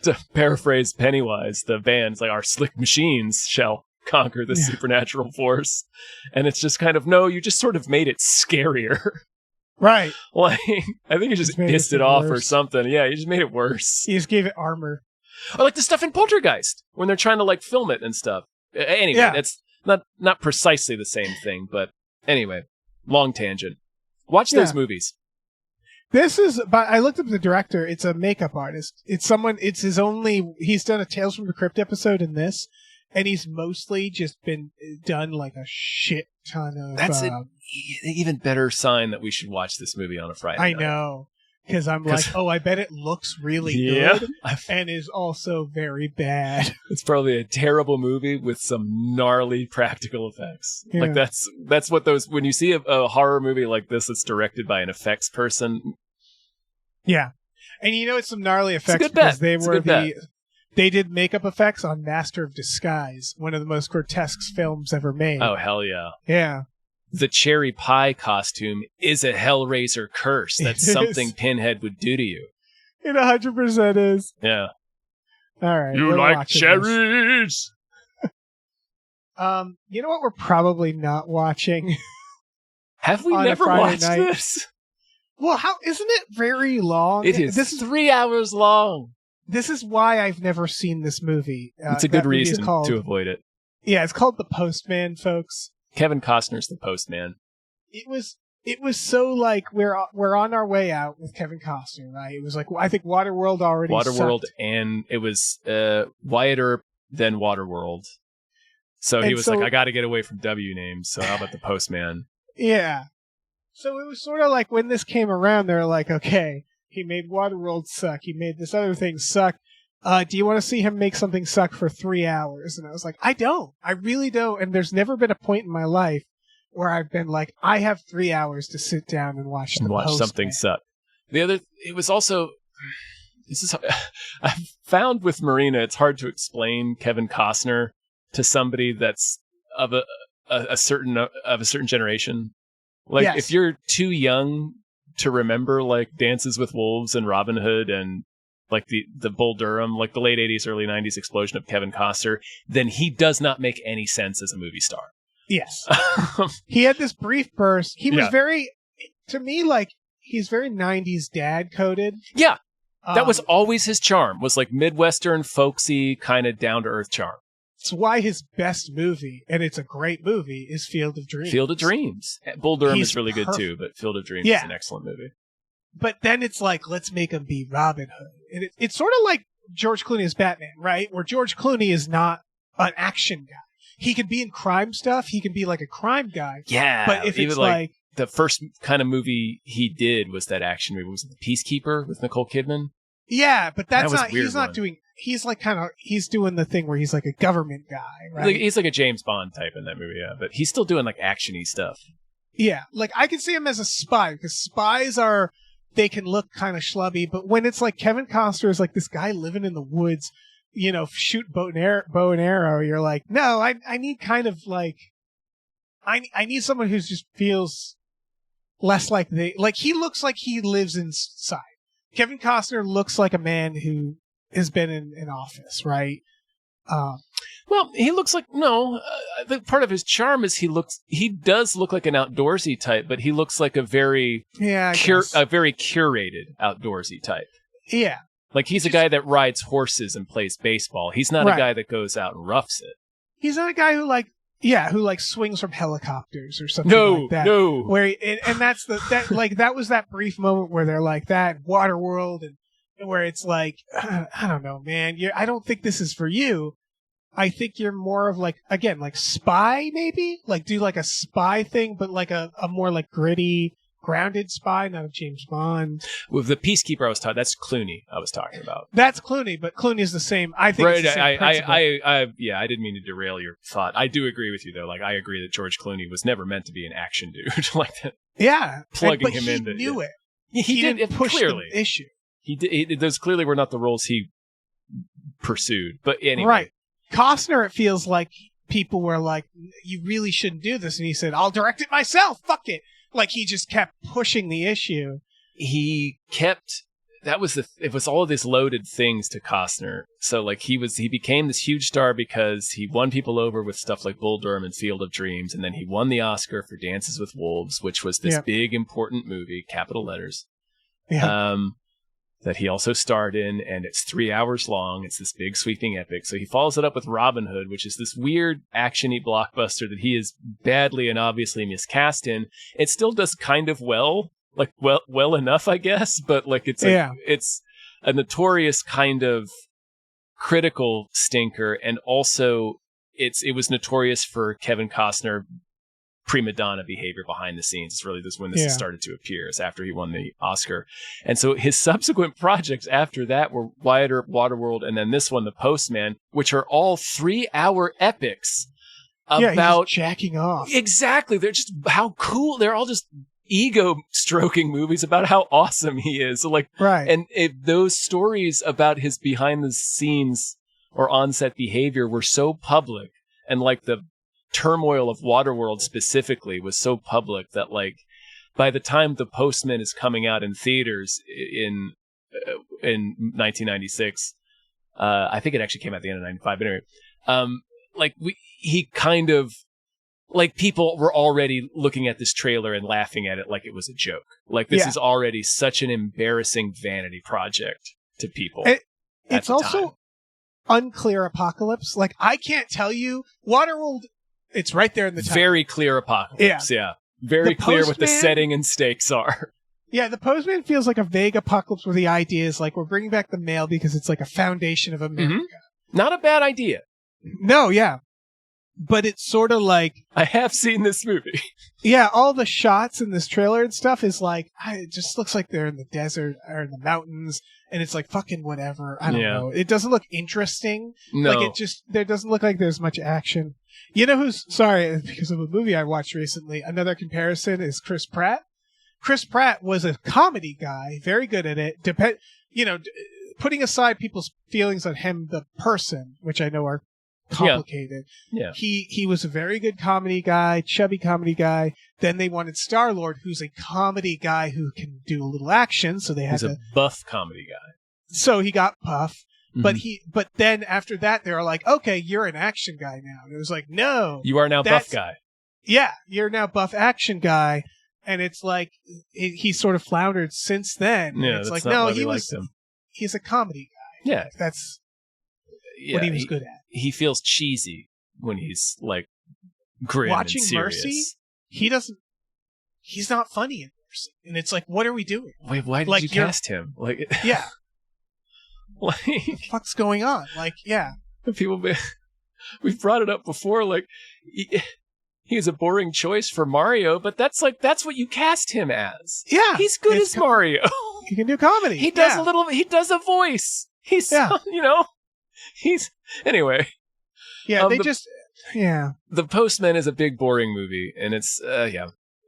to paraphrase Pennywise, the band's like, our slick machines shall conquer the supernatural force. And it's just kind of, no, you just sort of made it scarier. Right. Like, I think you just pissed it off or something. Yeah, you just made it worse. You just gave it armor. Or like the stuff in Poltergeist when they're trying to like film it and stuff. Anyway, it's not precisely the same thing, but anyway, long tangent. Watch those movies. This is, but I looked up the director. It's a makeup artist. It's someone. It's his only. He's done a Tales from the Crypt episode in this, and he's mostly just been done like a shit ton of. That's an even better sign that we should watch this movie on a Friday I night. know, because I'm like, oh, I bet it looks really good, and is also very bad. It's probably a terrible movie with some gnarly practical effects. Yeah. Like that's what those. When you see a horror movie like this that's directed by an effects person. Yeah, and you know it's some gnarly effects It's a good because bet. they did makeup effects on Master of Disguise, one of the most grotesque films ever made. Oh hell yeah! Yeah, The cherry pie costume is a Hellraiser curse. That's something Pinhead would do to you. it 100% is. Yeah. All right, You we're like watching cherries? this. You know what? We're probably not watching. Have we On a never Friday watched night. this? Well, how isn't it very long? It is. This is 3 hours long. this is why I've never seen this movie. It's a that good movie is reason called, to avoid it. Yeah, it's called The Postman, folks. Kevin Costner's the postman. It was so like we're on our way out with Kevin Costner, right? It was like I think Waterworld already Waterworld, sucked. and it was Wyatt Earp, then Waterworld. So he And was so- like, I got to get away from W names, so how about the postman? Yeah. So it was sort of like when this came around, they were like, okay, he made Waterworld suck. He made this other thing suck. Do you want to see him make something suck for 3 hours? And I was like, I don't. I really don't. And there's never been a point in my life where I've been like, I have 3 hours to sit down and watch The Postman. Something suck. It was also, this is, I've found with Marina, it's hard to explain Kevin Costner to somebody that's of a certain generation. Like, Yes. if you're too young to remember, like, Dances with Wolves and Robin Hood and, like, the Bull Durham, like, the late 80s, early 90s explosion of Kevin Costner, then he does not make any sense as a movie star. Yes. He had this brief burst. He was Yeah. very, to me, like, he's very 90s dad coded. Yeah. That was Um, always his charm, was, like, Midwestern, folksy, kind of down-to-earth charm. It's why his best movie, and it's a great movie, is Field of Dreams. Field of Dreams. Bull Durham He's is really good perfect. too, but Field of Dreams is Yeah. an excellent movie. But then it's like, let's make him be Robin Hood. And it's sort of like George Clooney as Batman, right? Where George Clooney is not an action guy. He can be in crime stuff. He can be like a crime guy. Yeah, But if even it's like, the first kind of movie he did was that action movie. Was it The Peacekeeper with Nicole Kidman? yeah, but that's was a not, weird he's not one. doing, he's like kind of, he's doing the thing where he's like a government guy, right? Like, he's like a James Bond type in that movie, yeah. But he's still doing like actiony stuff. Yeah, like I can see him as a spy because spies they can look kind of schlubby, but when it's like Kevin Costner is like this guy living in the woods, you know, shoot bow and arrow, you're like, no, I need kind of like, I need someone who just feels less like he looks like he lives inside. Kevin Costner looks like a man who has been in office, right? Well, he looks like I think part of his charm is he does look like an outdoorsy type, but he looks like a very guess. a very curated outdoorsy type. Yeah. Like he's a guy that rides horses and plays baseball. He's not Right. a guy that goes out and roughs it. He's not a guy who swings from helicopters or something like that. No. Where and that's that was that brief moment where they're like that Waterworld and where it's like I don't know, man. I don't think this is for you. I think you're more of like again like spy maybe like do like a spy thing, but like a more like gritty, grounded spy, not a James Bond. With the Peacekeeper, that's Clooney. I was talking about. That's Clooney, but Clooney is the same. I think Right, it's the same principle. I didn't mean to derail your thought. I do agree with you though. Like, I agree that George Clooney was never meant to be an action dude. Like that. Yeah, plugging but him he into- knew yeah. it. He did didn't push clearly. the issue. Those clearly were not the roles he pursued. But anyway, Right. Costner, it feels like people were like, you really shouldn't do this. And he said, I'll direct it myself. Fuck it. Like he just kept pushing the issue. he kept. It was all of these loaded things to Costner. So like he became this huge star because he won people over with stuff like Bull Durham and Field of Dreams, and then he won the Oscar for Dances with Wolves, which was this Yeah. big important movie, capital letters. Yeah. That he also starred in, and it's 3 hours long. It's this big sweeping epic. So he follows it up with Robin Hood, which is this weird action-y blockbuster that he is badly and obviously miscast in. It still does kind of well, like well enough, I guess, but like it's a notorious kind of critical stinker, and also it was notorious for Kevin Costner prima donna behavior behind the scenes. It's really this when this started to appear, is after he won the Oscar. And so his subsequent projects after that were Wyatt Earp, Waterworld, and then this one, The Postman, which are all 3-hour epics about he's jacking off. Exactly. They're just how cool. They're all just ego stroking movies about how awesome he is. So like, right. And those stories about his behind the scenes or on-set behavior were so public, and like the turmoil of Waterworld specifically was so public that like by the time The Postman is coming out in theaters in 1996, I think it actually came out at the end of 95, but anyway, like he kind of like people were already looking at this trailer and laughing at it like it was a joke. Like this is already such an embarrassing vanity project to people. It's also unclear apocalypse. Like I can't tell you Waterworld. It's right there in the title. Very clear apocalypse. Yeah. Very clear what the setting and stakes are. Yeah, The Postman feels like a vague apocalypse where the idea is like we're bringing back the mail because it's like a foundation of America. Mm-hmm. Not a bad idea. No, yeah. But it's sort of like... I have seen this movie. Yeah, all the shots in this trailer and stuff is like... It just looks like they're in the desert or in the mountains, and it's like fucking whatever. I don't know. It doesn't look interesting. No. Like it just... There doesn't look like there's much action. You know who's... Sorry, because of a movie I watched recently, another comparison is Chris Pratt. Chris Pratt was a comedy guy, very good at it. Putting aside people's feelings on him, the person, which I know are complicated. Yeah. He was a very good comedy guy, chubby comedy guy. Then they wanted Star-Lord, who's a comedy guy who can do a little action, so they had He's a buff comedy guy. So he got buff. Mm-hmm. But then after that, they were like, okay, you're an action guy now. And it was like, no. You are now buff guy. Yeah, you're now buff action guy. And it's like, he sort of floundered since then. Yeah, it's that's like, not no, why we liked him. He's a comedy guy. Yeah. That's what he was good at. He feels cheesy when he's like grim Watching and serious. Mercy, he's not funny in Mercy. And it's like, what are we doing? Wait, why did you cast him? Like, yeah. Like, what the fuck's going on? Like, yeah. We've brought it up before, like, he's a boring choice for Mario, but that's what you cast him as. Yeah. He's good as Mario. He can do comedy. He does he does a voice. Anyway. Yeah, The Postman is a big, boring movie, and it's, I'm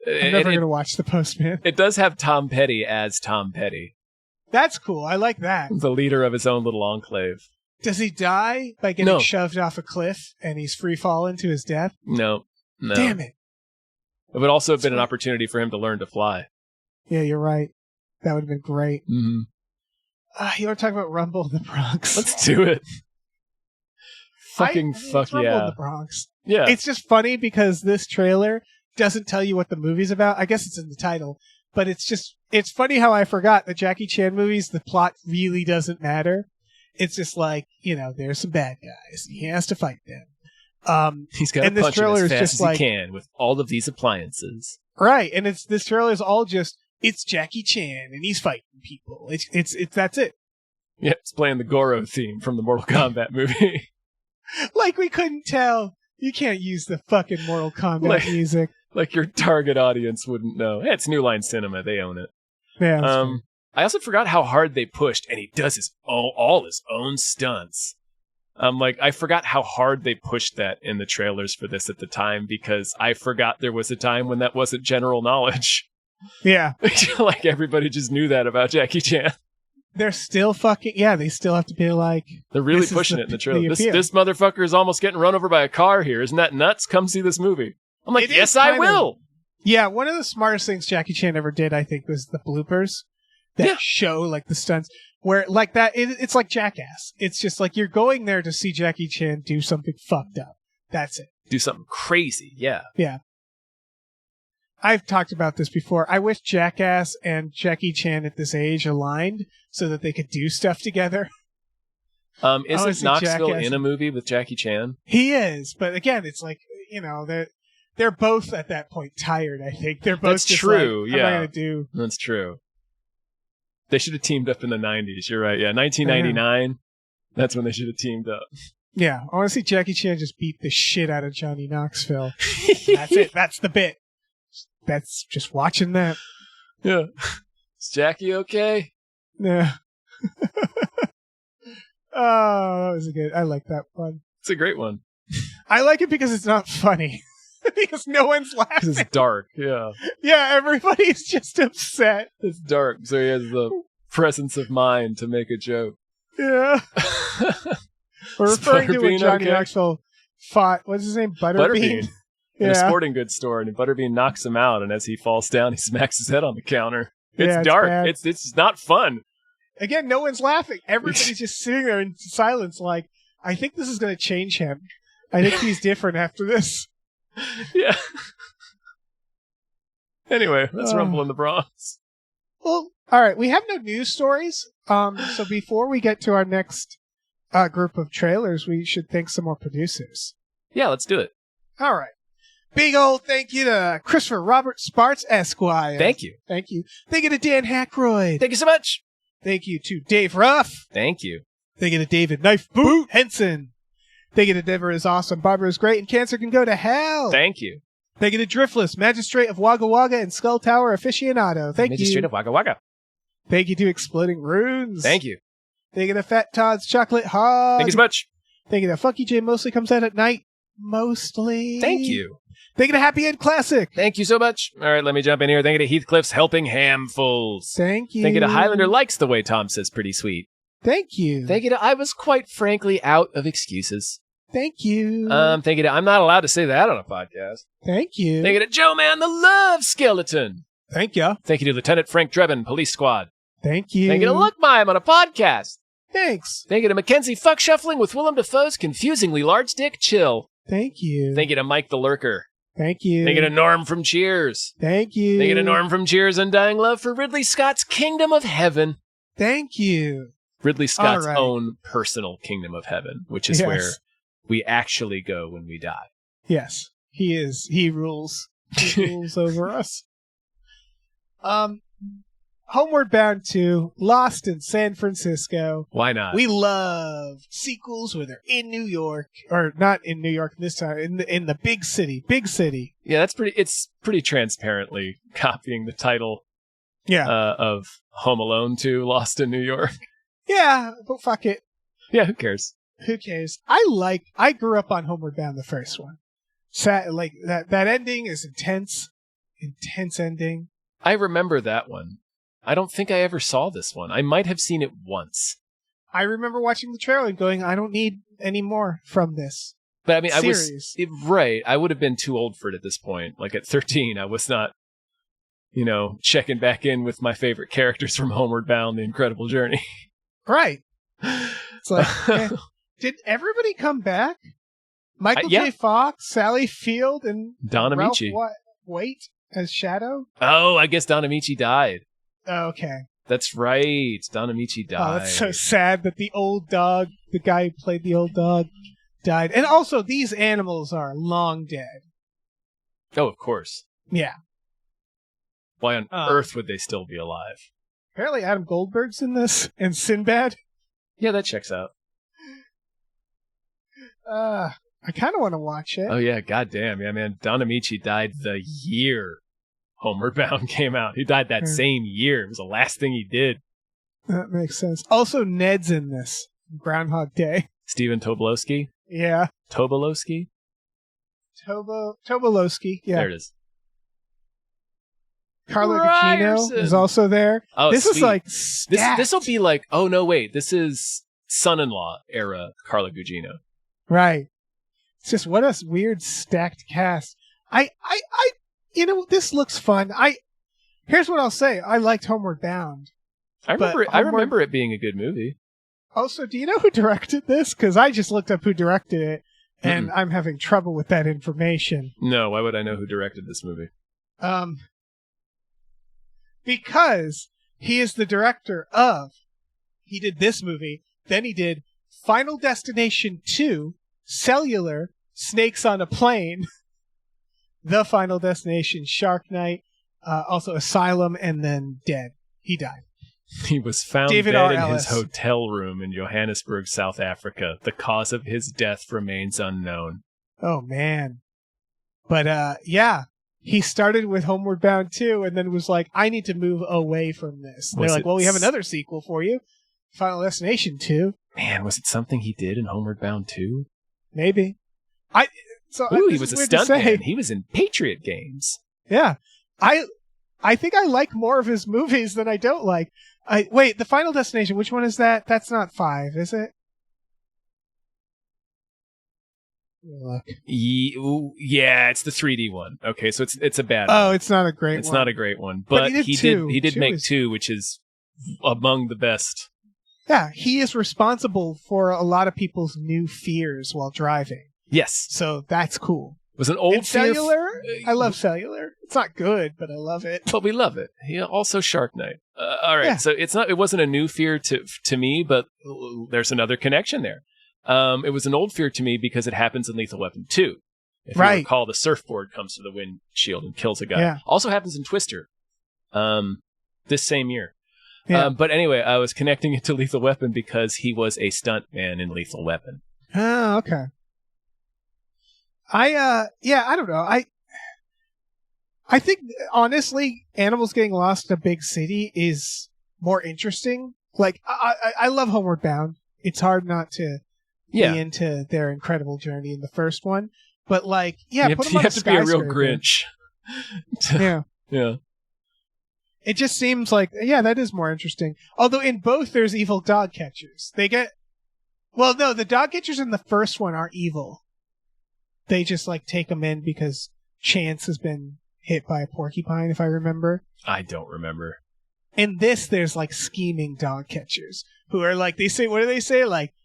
never going to watch The Postman. It does have Tom Petty as Tom Petty. That's cool. I like that. The leader of his own little enclave. Does he die by getting shoved off a cliff and he's free falling to his death? No. Damn it. It would also have been an opportunity for him to learn to fly. Yeah, you're right. That would have been great. Mm-hmm. You want to talk about Rumble in the Bronx? Let's do it. Fuck Rumble in the Bronx. Yeah. It's just funny because this trailer doesn't tell you what the movie's about. I guess it's in the title. But it's funny how I forgot that Jackie Chan movies, the plot really doesn't matter. It's just like, there's some bad guys. He has to fight them. He's got to punch him as fast as he can with all of these appliances. Right. And this trailer is all just, it's Jackie Chan and he's fighting people. It's that's it. Yeah, it's playing the Goro theme from the Mortal Kombat movie. Like we couldn't tell. You can't use the fucking Mortal Kombat music. Like your target audience wouldn't know. Hey, it's New Line Cinema. They own it. Yeah. I also forgot how hard they pushed, and he does all his own stunts. I forgot how hard they pushed that in the trailers for this at the time, because I forgot there was a time when that wasn't general knowledge. Yeah. Like everybody just knew that about Jackie Chan. They're still they still have to be like... They're really pushing it in the trailer. This motherfucker is almost getting run over by a car here. Isn't that nuts? Come see this movie. I'm like, yes, I will. Yeah, one of the smartest things Jackie Chan ever did, I think, was the bloopers that show like the stunts where like that. It's like Jackass. It's just like you're going there to see Jackie Chan do something fucked up. That's it. Do something crazy. Yeah. Yeah. I've talked about this before. I wish Jackass and Jackie Chan at this age aligned so that they could do stuff together. Isn't Knoxville in a movie with Jackie Chan? He is, but again, it's like, they're both at that point tired. I think they're both. That's just true. Like, what am I gonna do? That's true. They should have teamed up in the 90s. You're right. Yeah, 1999. That's when they should have teamed up. Yeah, I want to see Jackie Chan just beat the shit out of Johnny Knoxville. That's it. That's the bit. That's just watching that. Yeah. Is Jackie okay? Yeah. Oh, that was good. I like that one. It's a great one. I like it because it's not funny. Because no one's laughing. Because it's dark. Yeah. Yeah, everybody's just upset. It's dark, so he has the presence of mind to make a joke. Yeah. We're referring to when Butterbean Johnny okay? Knoxville fought, what's his name? Butterbean. In Yeah. a sporting goods store, and Butterbean knocks him out, and as he falls down, he smacks his head on the counter. It's Yeah, it's dark. bad. It's not fun. Again, no one's laughing. Everybody's just sitting there in silence like, I think this is going to change him. I think he's different after this. Yeah. Anyway, let's Oh. rumble in the Bronx. Well, all right. We have no news stories. So before we get to our next group of trailers, we should thank some more producers. Yeah, let's do it. All right. Big old thank you to Christopher Robert Sparts Esquire. Thank you. Thank you. Thank you to Dan Hackroyd. Thank you so much. Thank you to Dave Ruff. Thank you. Thank you to David Knife Boot Henson. Thank you to Denver is awesome. Barbara is great, and cancer can go to hell. Thank you. Thank you to Driftless, Magistrate of Wagga Wagga, and Skull Tower Aficionado. Thank Magistrate you. of Wagga Wagga. Thank you to Exploding Runes. Thank you. Thank you to Fat Todd's Chocolate Hog. Thank you so much. Thank you to Funky J Mostly Comes Out at Night. Mostly. Thank you. Thank you to Happy End Classic. Thank you so much. All right, let me jump in here. Thank you to Heathcliff's Helping Handfuls. Thank you. Thank you to Highlander Likes the Way Tom Says Pretty Sweet. Thank you. Thank you to I Was Quite Frankly Out of Excuses. Thank you. Thank you to I'm Not Allowed to Say That on a Podcast. Thank you. Thank you to Joe Man the Love Skeleton. Thank you. Thank you to Lieutenant Frank Drebin, Police Squad. Thank you. Thank you to Look Mime on a podcast. Thanks. Thank you to Mackenzie Fuck Shuffling with Willem Dafoe's confusingly large dick chill. Thank you. Thank you to Mike the Lurker. Thank you. Thank you to Norm from Cheers. Thank you. Thank you to Norm from Cheers Undying Love for Ridley Scott's Kingdom of Heaven. Thank you. Ridley Scott's All right. own personal Kingdom of Heaven, which is Yes. where we actually go when we die. Yes, he is. He rules. He rules over us. Homeward Bound 2, Lost in San Francisco. Why not? We love sequels where they're in New York, or not in New York this time, in the big city. Big city. Yeah, it's pretty transparently copying the title Yeah. of Home Alone 2, Lost in New York. Yeah, but fuck it. Yeah, who cares? Who cares? I grew up on Homeward Bound, the first one. Like that ending is intense. Intense ending. I remember that one. I don't think I ever saw this one. I might have seen it once. I remember watching the trailer and going, I don't need any more from this. But I mean, series. right. I would have been too old for it at this point. Like at 13, I was not, checking back in with my favorite characters from Homeward Bound: The Incredible Journey. Right. It's like, did everybody come back? Michael yeah. J. Fox, Sally Field, and Don Ralph Amici. Waite as Shadow? Oh, I guess Don Amici died. Oh, okay. That's right. Don Amici died. Oh, that's so sad that the old dog, the guy who played the old dog, died. And also, these animals are long dead. Oh, of course. Yeah. Why on earth would they still be alive? Apparently Adam Goldberg's in this, and Sinbad. Yeah, that checks out. I kind of want to watch it. Oh, yeah, goddamn. Yeah, man. Don Amici died the year Homeward Bound came out. He died that same year. It was the last thing he did. That makes sense. Also, Ned's in this. Groundhog Day. Stephen Tobolowsky? Yeah. Tobolowsky? Tobolowsky. Yeah. There it is. Carla Gugino is also there. Oh, this sweet. is like this will be like, oh no, wait, this is son-in-law era Carla Gugino. Right. It's just what a weird stacked cast. This looks fun. Here's what I'll say. I liked Homeward Bound. I remember it being a good movie. Also, do you know who directed this? Because I just looked up who directed it, and I'm having trouble with that information. No, why would I know who directed this movie? Because he is the director of, he did this movie, then he did Final Destination 2, Cellular, Snakes on a Plane, The Final Destination, Shark Night, also Asylum, and then Dead. He died. He was found David dead R. in Ellis. his hotel room in Johannesburg, South Africa. The cause of his death remains unknown. Oh, man. But, yeah, he started with Homeward Bound 2 and then was like, I need to move away from this. And they're like, well, we have another sequel for you. Final Destination 2. Man, was it something he did in Homeward Bound 2? Maybe. Ooh, he was a stuntman. He was in Patriot Games. Yeah. I think I like more of his movies than I don't like. Wait, The Final Destination, which one is that? That's not 5, is it? Look. Yeah, it's the 3D one. Okay, so it's a bad Oh, one. it's not a great one. It's not a great one. But he did make 2, which is among the best. Yeah, he is responsible for a lot of people's new fears while driving. Yes. So that's cool. It was an old And Cellular? I love Cellular. It's not good, but I love it. But we love it. Also Shark Night. All right, Yeah. so it wasn't a new fear to me, but there's another connection there. It was an old fear to me because it happens in Lethal Weapon 2. If you recall, the surfboard comes to the windshield and kills a guy. Yeah. Also happens in Twister this same year. Yeah. But anyway, I was connecting it to Lethal Weapon because he was a stuntman in Lethal Weapon. Oh, okay. I don't know. I think, honestly, animals getting lost in a big city is more interesting. Like, I love Homeward Bound. It's hard not to be into their incredible journey in the first one. But, like, yeah, you put them have on to be a real skyscraper. Grinch. Yeah. Yeah. It just seems like, yeah, that is more interesting. Although in both, there's evil dog catchers. The dog catchers in the first one aren't evil. They just, like, take them in because Chance has been hit by a porcupine, if I remember. I don't remember. In this, there's, like, scheming dog catchers who are, like, they say, what do they say? Like,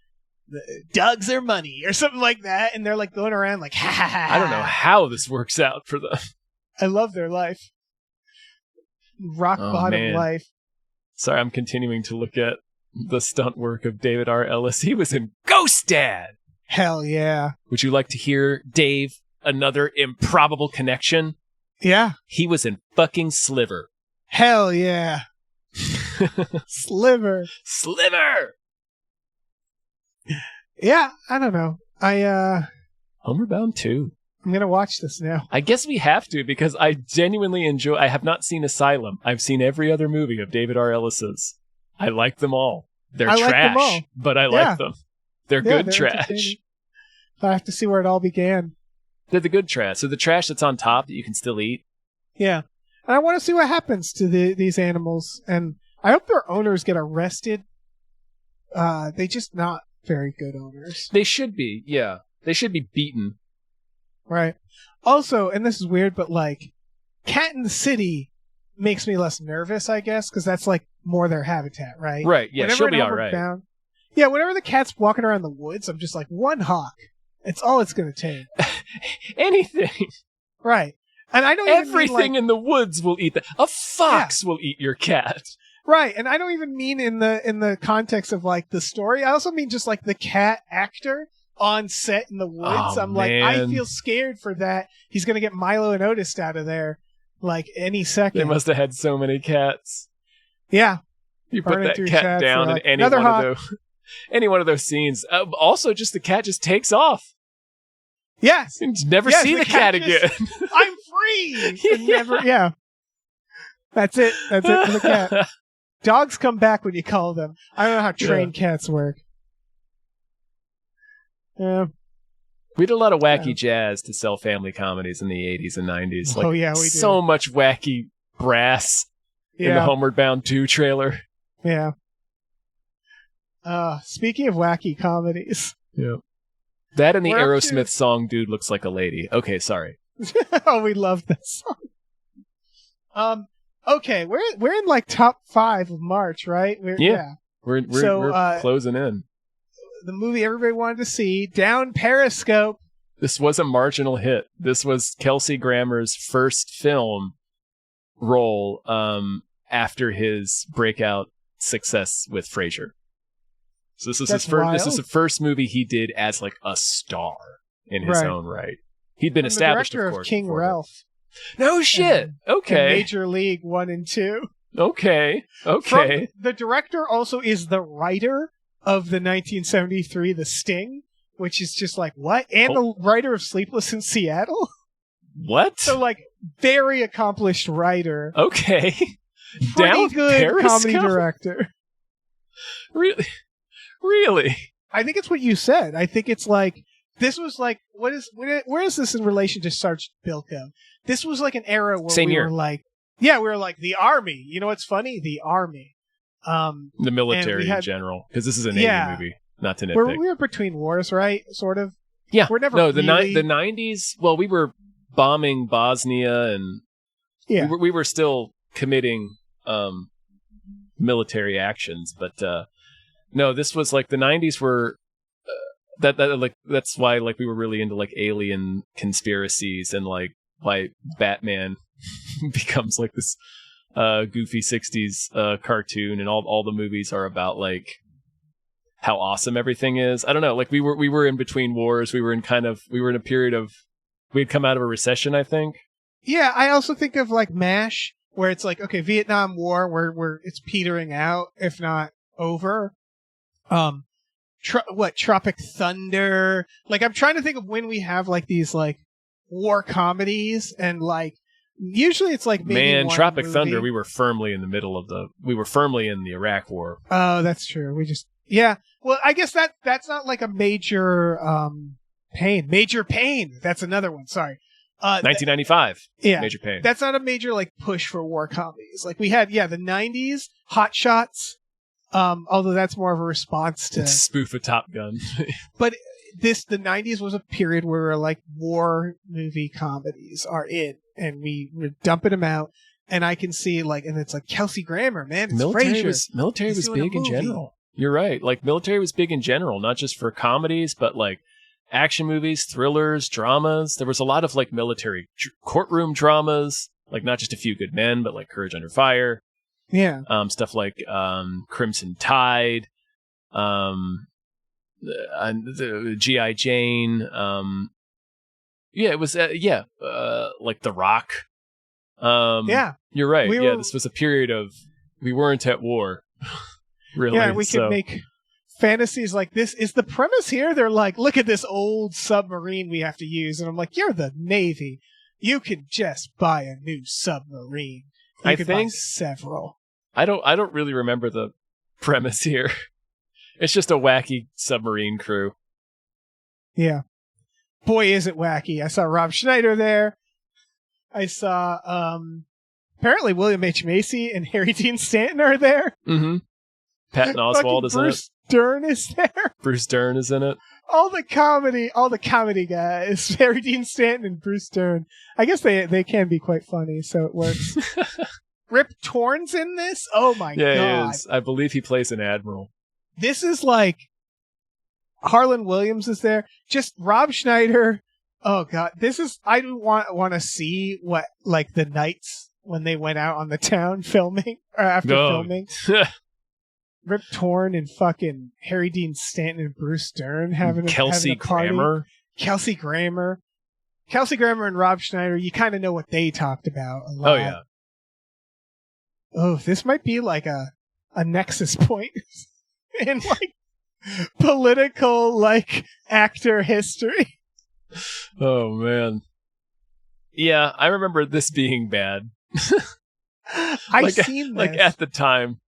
dogs are money or something like that. And they're, like, going around like, ha, ha, ha. I don't know how this works out for them. I love their life. Rock bottom life. Sorry, I'm continuing to look at the stunt work of David R. Ellis. He was in Ghost Dad. Hell yeah. Would you like to hear, Dave, another improbable connection? Yeah. He was in fucking Sliver. Hell yeah. Sliver. Yeah, I don't know. Homeward Bound 2. I'm going to watch this now. I guess we have to because I genuinely enjoy... I have not seen Asylum. I've seen every other movie of David R. Ellis's. I like them all. They're trash, like them all. but I like them. They're good they're trash. I have to see where it all began. They're the good trash. So the trash that's on top that you can still eat. Yeah. And I want to see what happens to these animals. And I hope their owners get arrested. They just not very good owners. They should be, yeah. They should be beaten. Right. Also, and this is weird, but like, Cat in the City makes me less nervous, I guess, because that's like more their habitat, right? Right, yeah, Whenever she'll be in all Homeward right. Bound- yeah, whenever the cat's walking around the woods, I'm just like, one hawk. It's all it's going to take. Anything. Right. And I don't even Everything mean, in the woods will eat that. A fox will eat your cat. Right, and I don't even mean in the context of like the story. I also mean just like the cat actor on set in the woods. Oh, I'm like, I man. feel scared for that. He's gonna get Milo and Otis out of there like any second. They must have had so many cats. Yeah. You put Burning that through cat cats, down they're in like, any "Another one of those, any one of those scenes. Also, just the cat just takes off. Yes. You never Yes, see the cat again. I'm free. And never. Yeah. That's it. That's it for the cat. Dogs come back when you call them. I don't know how trained cats work. Yeah. We did a lot of wacky jazz to sell family comedies in the 80s and 90s. Like, oh, yeah, we did. So much wacky brass in the Homeward Bound 2 trailer. Yeah. Speaking of wacky comedies. Yeah. That and the We're up Aerosmith song, Dude Looks Like a Lady. Okay, sorry. Oh, we love this song. Okay, we're in like top 5 of March, right? We're closing in. The movie everybody wanted to see, Down Periscope. This was a marginal hit. This was Kelsey Grammer's first film role after his breakout success with Frasier. So this is That's his first. wild. This is the first movie he did as like a star in his own right. He'd been I'm established, the director of course. King before that. Ralph. No shit. And Okay. Major League 1 and 2. Okay. The director also is the writer of the 1973 The Sting, which is just like, what? And the writer of Sleepless in Seattle? What? So, like, very accomplished writer. Okay. Pretty good Periscope? comedy director. Really? Really? I think it's what you said. I think it's like, this was like, where is this in relation to Sergeant Bilko? This was like an era where Same year. were like, we were like, the Army. You know what's funny? The Army. The military in general. Because this is a Navy movie, not to nitpick. We were between wars, right? Sort of. Yeah. We're never no, really... the 90s, well, we were bombing Bosnia and we were still committing military actions, but no, this was like the 90s were that's why like we were really into like alien conspiracies and like why Batman becomes like this goofy 60s cartoon, and all the movies are about like how awesome everything is. I don't know, like we were in between wars. We were in a period of, we had come out of a recession, I think. Yeah, I also think of like MASH, where it's like, okay, Vietnam War, where it's petering out, if not over. Tropic Thunder? Like, I'm trying to think of when we have like these like war comedies, and like usually it's like maybe one Tropic movie. Thunder. We were firmly in the Iraq War. Oh, that's true. Well, I guess that's not like a major pain. Major Pain. That's another one. Sorry. 1995. Yeah. Major Pain. That's not a major like push for war comedies. Like we had, the 90s, Hot Shots. Although that's more of a response to spoof of Top Gun. But the 90s was a period where like war movie comedies are in, and we were dumping them out. And I can see like, and it's like Kelsey Grammer, man. It's military Frasier. was big in general. You're right. Like military was big in general, not just for comedies, but like action movies, thrillers, dramas. There was a lot of like military courtroom dramas, like not just A Few Good Men, but like Courage Under Fire. Yeah. Stuff like Crimson Tide, G.I. Jane. It was like The Rock. Yeah. You're right. This was a period of, we weren't at war. Really. Yeah, we could make fantasies like this. Is the premise here? They're like, look at this old submarine we have to use. And I'm like, you're the Navy. You can just buy a new submarine. You could buy several. I don't really remember the premise here. It's just a wacky submarine crew. Yeah. Boy, is it wacky. I saw Rob Schneider there. I saw apparently William H. Macy and Harry Dean Stanton are there. Mm-hmm. Patton Oswalt is in it. Bruce Dern is there. Bruce Dern is in it. All the comedy guys. Harry Dean Stanton and Bruce Dern. I guess they can be quite funny, so it works. Rip Torn's in this? Oh my god. Yeah, he is. I believe he plays an admiral. This is like Harlan Williams is there. Just Rob Schneider. Oh god. I do want to see what like the nights when they went out on the town filming or after filming. Rip Torn and fucking Harry Dean Stanton and Bruce Dern having a party. Kelsey Grammer. Kelsey Grammer and Rob Schneider, you kind of know what they talked about a lot. Oh, yeah. Oh, this might be like a nexus point in like political like actor history. Oh, man. Yeah, I remember this being bad. I've seen this. Like at the time.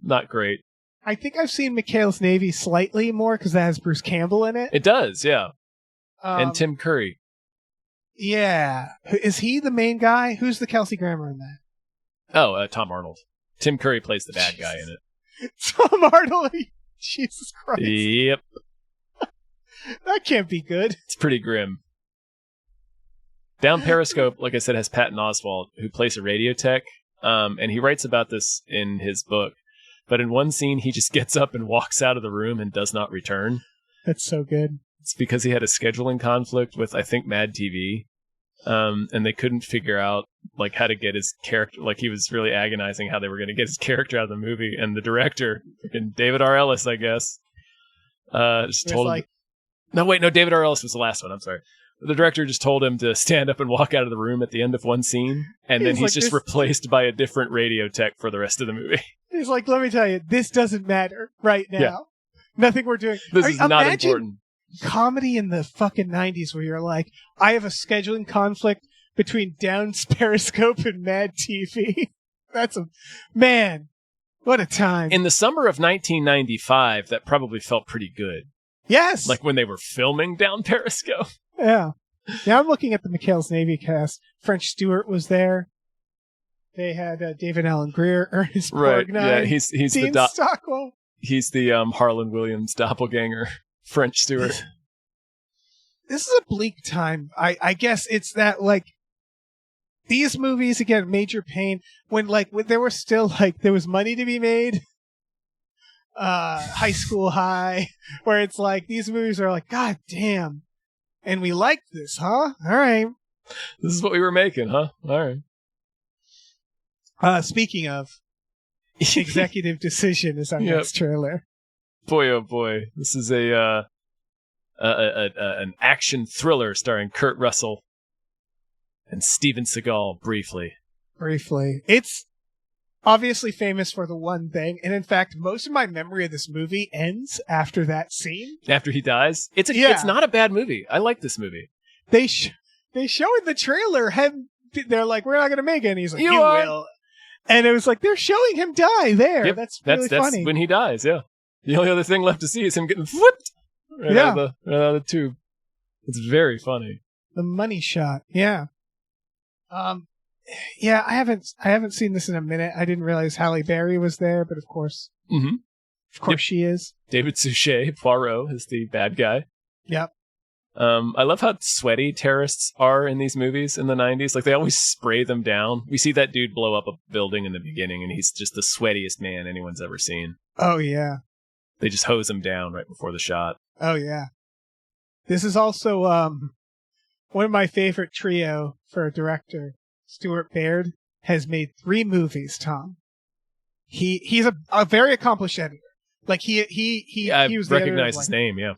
Not great. I think I've seen McHale's Navy slightly more because that has Bruce Campbell in it. It does, yeah. And Tim Curry. Yeah. Is he the main guy? Who's the Kelsey Grammer in that? Oh, Tom Arnold. Tim Curry plays the bad guy in it. Tom Arnold? Jesus Christ. Yep. That can't be good. It's pretty grim. Down Periscope, like I said, has Patton Oswalt, who plays a radio tech. And he writes about this in his book. But in one scene, he just gets up and walks out of the room and does not return. That's so good. It's because he had a scheduling conflict with, I think, Mad TV. And they couldn't figure out like how to get his character. Like he was really agonizing how they were going to get his character out of the movie. And the director, David R. Ellis, I guess, just told him. No, David R. Ellis was the last one. I'm sorry. The director just told him to stand up and walk out of the room at the end of one scene, and then He's he's like, just replaced by a different radio tech for the rest of the movie. He's like, let me tell you, this doesn't matter right now. Yeah. Nothing we're doing. This is not imagine important. Comedy in the fucking 90s where you're like, I have a scheduling conflict between Downs Periscope and Mad TV. Man, what a time. In the summer of 1995, that probably felt pretty good. Yes. Like when they were filming down Periscope. Yeah. Now I'm looking at the McHale's Navy cast. French Stewart was there. They had David Allen Greer, Ernest Borgnine. Yeah, he's Dean the Stockwell. he's the Harlan Williams doppelganger, French Stewart. This is a bleak time. I guess it's that, like, these movies, again, Major Pain, when there was still, like, there was money to be made. High School High, where it's like, these movies are like, God damn. And we like this, huh? All right. This is what we were making, huh? All right. Speaking of, Executive Decision is our next trailer. Boy, oh boy. This is an action thriller starring Kurt Russell and Steven Seagal, briefly. It's obviously famous for the one thing, and in fact, most of my memory of this movie ends after that scene. After he dies? It's not a bad movie. I like this movie. They show in the trailer him. They're like, we're not going to make it. And he's like, you are. will. And it was like, they're showing him die there. Yep, that's really funny. That's when he dies, yeah. The only other thing left to see is him getting flipped right out of the tube. It's very funny. The money shot, yeah. Yeah, I haven't seen this in a minute. I didn't realize Halle Berry was there, but of course, she is. David Suchet, Poirot, is the bad guy. Yep. I love how sweaty terrorists are in these movies in the 90s. Like, they always spray them down. We see that dude blow up a building in the beginning, and he's just the sweatiest man anyone's ever seen. Oh, yeah. They just hose him down right before the shot. Oh, yeah. This is also one of my favorite trio for a director. Stuart Baird has made 3 movies, Tom. He's a very accomplished editor. Like, he was the recognize his name, yeah.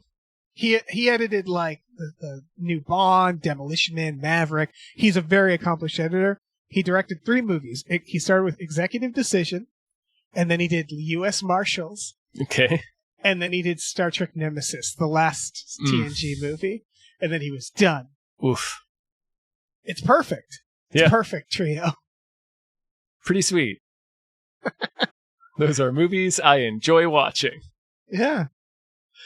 He edited, like, the new Bond, Demolition Man, Maverick. He's a very accomplished editor. He directed 3 movies. He started with Executive Decision, and then he did U.S. Marshals. Okay. And then he did Star Trek Nemesis, the last TNG movie. And then he was done. Oof. It's perfect. It's a perfect trio. Pretty sweet. Those are movies I enjoy watching. Yeah.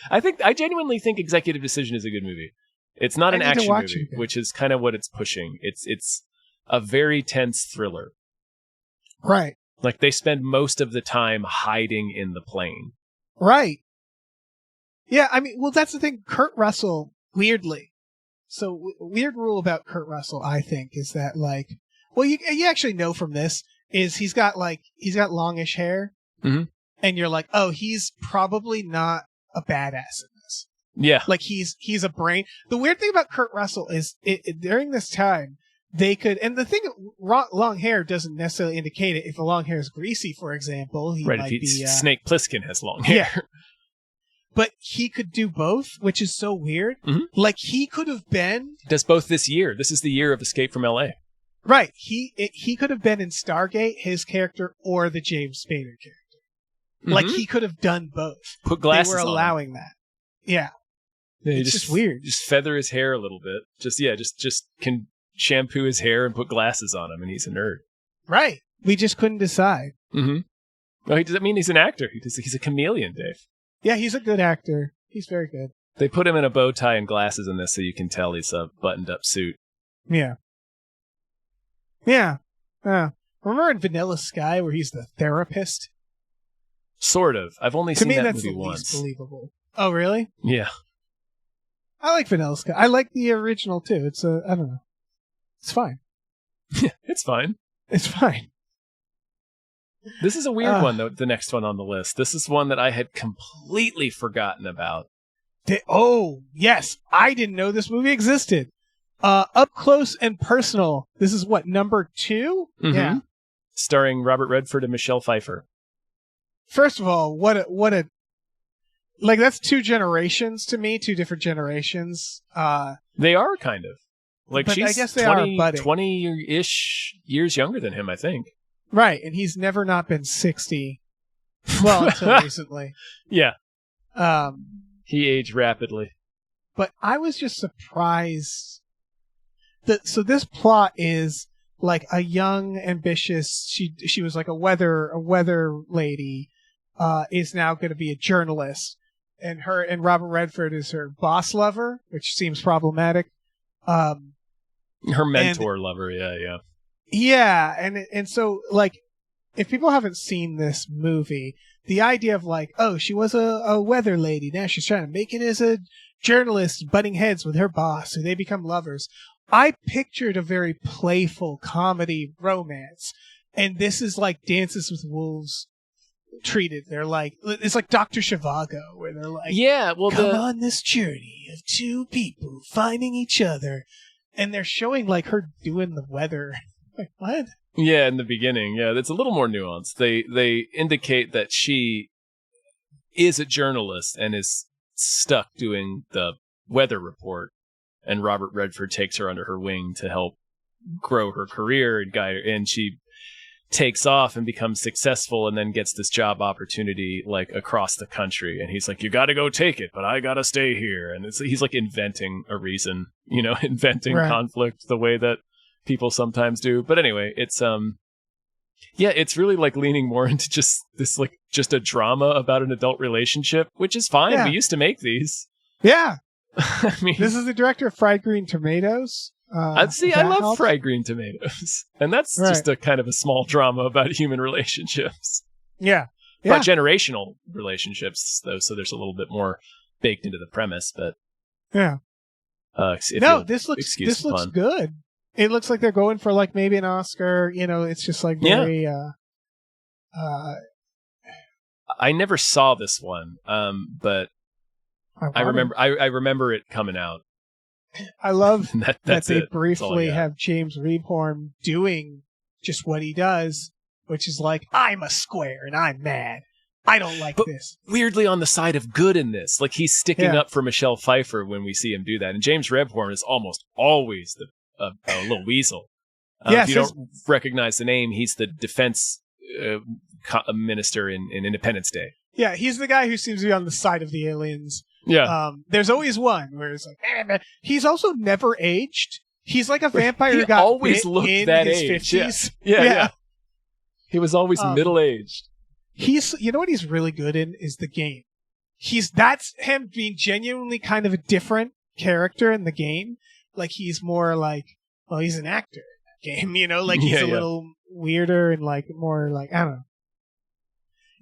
I genuinely think Executive Decision is a good movie. It's not an action movie, which is kind of what it's pushing. It's a very tense thriller. Right. Like, they spend most of the time hiding in the plane. Right. Yeah, I mean, well, that's the thing. Kurt Russell, weirdly. So, weird rule about Kurt Russell, I think, is that, like, well, you actually know from this, is he's got longish hair. Mm-hmm. And you're like, oh, he's probably not a badass in this. Yeah. Like, he's a brain. The weird thing about Kurt Russell is during this time, they could, and the thing, long hair doesn't necessarily indicate it. If the long hair is greasy, for example, he might be... Snake Plissken has long hair. Yeah. But he could do both, which is so weird. Mm-hmm. Like, he could have been... He does both this year. This is the year of Escape from L.A. Right. He could have been in Stargate, his character, or the James Spader character. Mm-hmm. Like, he could have done both. Put glasses on. They were allowing that. Yeah. It's just weird. Just feather his hair a little bit. Just can shampoo his hair and put glasses on him, and he's a nerd. Right. We just couldn't decide. Mm-hmm. No, he doesn't mean he's an actor. He's a chameleon, Dave. Yeah, he's a good actor. He's very good. They put him in a bow tie and glasses in this so you can tell he's a buttoned-up suit. Yeah. Yeah. Remember in Vanilla Sky where he's the therapist? Sort of. I've only seen that movie once. Least believable. Oh, really? Yeah. I like Vanilla Sky. I like the original, too. It's I don't know. It's fine. It's fine. It's fine. This is a weird one, though, the next one on the list. This is one that I had completely forgotten about. Oh, yes. I didn't know this movie existed. Up Close and Personal. This is what, number 2? Mm-hmm. Yeah. Starring Robert Redford and Michelle Pfeiffer. First of all, what a like that's two generations to me, two different generations. They are kind of. Like but she's I guess they 20-ish years younger than him, I think. Right, and he's never not been 60. Well, until recently. Yeah. He aged rapidly. But I was just surprised that so this plot is like a young, ambitious. She was like a weather lady. Is now going to be a journalist, and Robert Redford is her boss lover, which seems problematic. Her mentor lover, yeah. Yeah, and so like, if people haven't seen this movie, the idea of like, oh, she was a weather lady, now she's trying to make it as a journalist, butting heads with her boss, and they become lovers. I pictured a very playful comedy romance, and this is like Dances with Wolves treated. They're like, it's like Dr. Zhivago, where they're like, yeah, well, come on this journey of two people finding each other, and they're showing like her doing the weather. Like, what? Yeah, in the beginning, yeah, it's a little more nuanced. They indicate that she is a journalist and is stuck doing the weather report, and Robert Redford takes her under her wing to help grow her career and guide her, and she takes off and becomes successful and then gets this job opportunity like across the country, and he's like, you gotta go take it, but I gotta stay here, and he's like inventing a reason, inventing conflict the way that people sometimes do. But anyway, it's it's really like leaning more into just this like just a drama about an adult relationship, which is fine. Yeah. We used to make these. Yeah. I mean, this is the director of Fried Green Tomatoes. I love Fried Green Tomatoes, and that's just a kind of a small drama about human relationships. Yeah. About generational relationships, though, so there's a little bit more baked into the premise. But yeah, this looks good. It looks like they're going for like maybe an Oscar. It's just like very. I never saw this one, but I remember it coming out. I love that they it. briefly have James Rebhorn doing just what he does, which is like, I'm a square and I'm mad. I don't like this. Weirdly on the side of good in this. Like, he's sticking up for Michelle Pfeiffer when we see him do that. And James Rebhorn is almost always a little weasel. If you don't recognize the name, he's the defense minister in Independence Day. Yeah, he's the guy who seems to be on the side of the aliens. Yeah. There's always one where it's like, he's also never aged. He's like a vampire who got always looked in that his age. 50s. Yeah. He was always middle-aged. You know what he's really good in is the game. That's him being genuinely kind of a different character in the game. Like, he's more like, well, he's an actor in that game, like he's a little weirder and like more like, I don't know.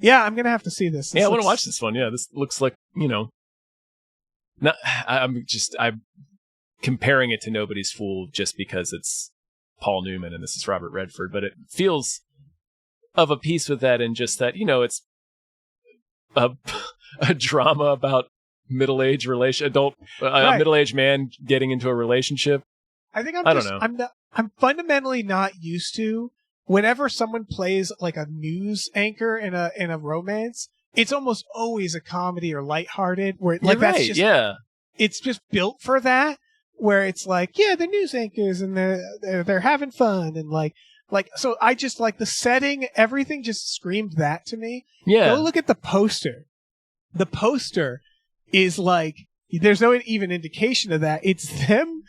Yeah, I'm gonna have to see this. I want to watch this one. Yeah, this looks like, I'm comparing it to Nobody's Fool just because it's Paul Newman and this is Robert Redford, but it feels of a piece with that, and just that, it's a drama about middle-aged middle-aged man getting into a relationship. I think I don't know. I'm fundamentally not used to whenever someone plays like a news anchor in a romance. It's almost always a comedy or lighthearted, where like that's just it's just built for that. Where it's like, the news anchors and they're having fun and like so. I just like the setting, everything just screamed that to me. Yeah, go look at the poster. The poster is like, there's no even indication of that. It's them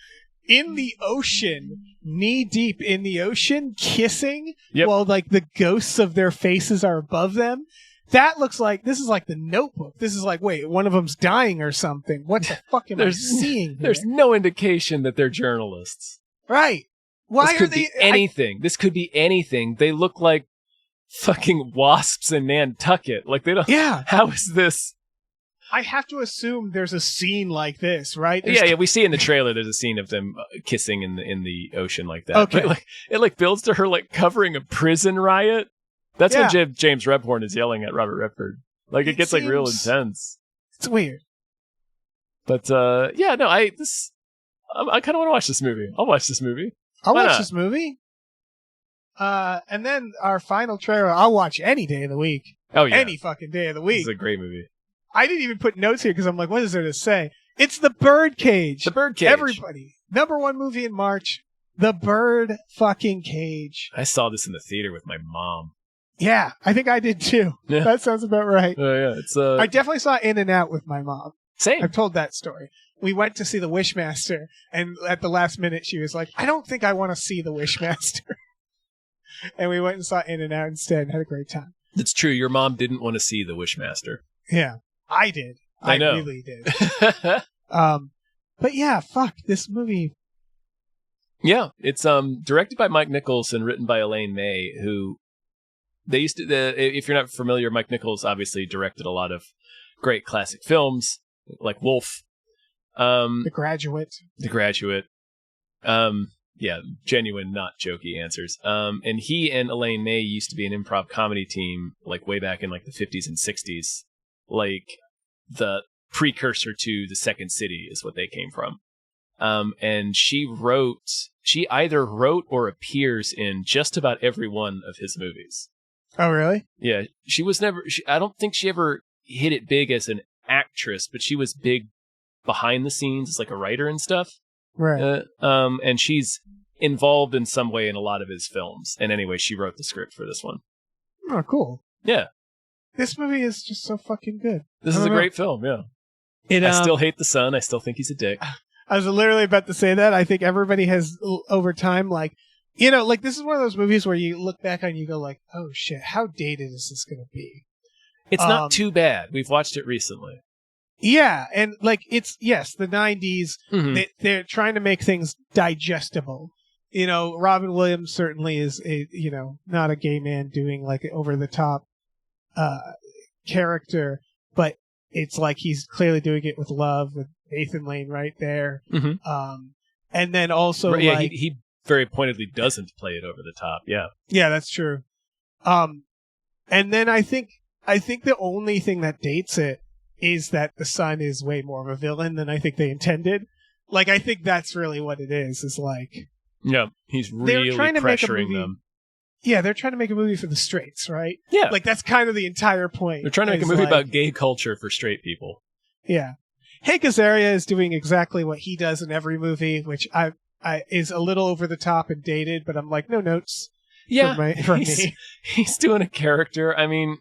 in the ocean, knee deep in the ocean, kissing while like the ghosts of their faces are above them. That looks like, this is like The Notebook. This is like, wait, one of them's dying or something. What the fuck am I seeing here? There's no indication that they're journalists. Right. Why this could be anything. This could be anything. They look like fucking wasps in Nantucket. Like, they don't... Yeah. How is this? I have to assume there's a scene like this, right? Yeah, we see in the trailer there's a scene of them kissing in the ocean like that. Okay. But it builds to her like covering a prison riot. That's when James Rebhorn is yelling at Robert Redford. Like, it gets like real intense. It's weird. But I kind of want to watch this movie. I'll watch this movie. I'll watch this movie. And then our final trailer, I'll watch any day of the week. Oh yeah, any fucking day of the week. This is a great movie. I didn't even put notes here because I'm like, what is there to say? It's The Birdcage. The Birdcage. Everybody. #1 movie in March. The Bird fucking Cage. I saw this in the theater with my mom. Yeah, I think I did too. Yeah. That sounds about right. Oh yeah, it's I definitely saw In and Out with my mom. same. I've told that story. We went to see The Wishmaster, and at the last minute, she was like, I don't think I want to see The Wishmaster. And we went and saw In and Out instead and had a great time. It's true. Your mom didn't want to see The Wishmaster. Yeah, I did. I know. Really did. But yeah, fuck this movie. Yeah, it's directed by Mike Nichols and written by Elaine May, who they used to. If you're not familiar, Mike Nichols obviously directed a lot of great classic films like Wolf, The Graduate. The Graduate. Yeah, genuine, not jokey answers. And he and Elaine May used to be an improv comedy team, like way back in like the 50s and 60s, like the precursor to The Second City is what they came from. And she either wrote or appears in just about every one of his movies. Oh, really? Yeah, she was never. I don't think she ever hit it big as an actress, but she was big behind the scenes as like a writer and stuff. Right. And she's involved in some way in a lot of his films. And anyway, she wrote the script for this one. Oh, cool. Yeah, This movie is just so fucking good. this is a great film. Yeah, I still hate the son. I still think he's a dick. I was literally about to say that. I think everybody has, over time, like, you know, like, this is one of those movies where you look back on and you go, like, oh, shit, how dated is this going to be? It's not too bad. We've watched it recently. Yeah, and, like, it's, yes, the 90s, Mhm. they're trying to make things digestible. You know, Robin Williams certainly is, not a gay man doing, like, over-the-top character, but it's like he's clearly doing it with love, with Nathan Lane right there. Mm-hmm. And then also, Yeah, like, he very pointedly doesn't play it over the top. Yeah. yeah, that's true. And then I think the only thing that dates it is that the son is way more of a villain than I think they intended. Like, I think that's really what it is like, Yeah, he's they're really trying to make a pressuring movie- them. yeah, they're trying to make a movie for the straights, right? Yeah. Like, that's kind of the entire point. They're trying to make a is movie like- about gay culture for straight people. Yeah. Hank Azaria is doing exactly what he does in every movie, which I is a little over the top and dated, but I'm like, no notes. Yeah, from he's, me. he's doing a character. I mean,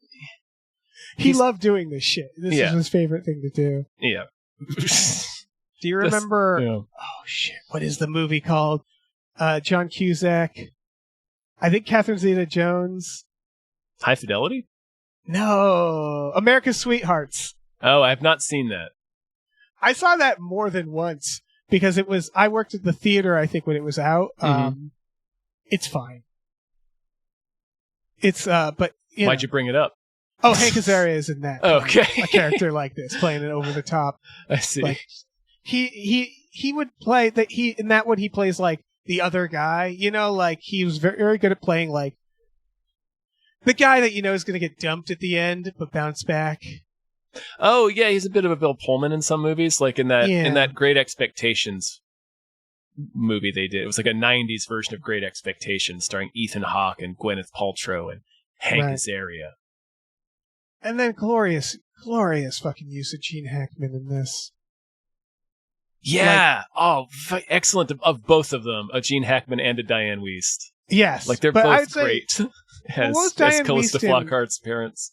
He loved doing this shit. This is his favorite thing to do. yeah. Do you remember? Yeah. Oh shit! What is the movie called? John Cusack. I think Catherine Zeta-Jones. High Fidelity? No, America's Sweethearts. Oh, I have not seen that. I saw that more than once because it was. I worked at the theater. I think when it was out. It's fine. It's but Why'd you bring it up? Oh, Hank Azaria is in that. Okay. A character like this, playing it over the top. I see. Like, he would play that in that one he plays like the other guy, you know, like he was very, very good at playing like the guy that you know is going to get dumped at the end but bounce back. Oh yeah, he's a bit of a Bill Pullman in some movies, like in that Great Expectations movie they did. It was like a 90s version of Great Expectations starring Ethan Hawke and Gwyneth Paltrow and Hank Azaria. And then glorious fucking use of Gene Hackman in this. Yeah. Excellent of both of them, a Gene Hackman and a Diane Wiest. Yes. Like they're both great as Callista Flockhart's parents.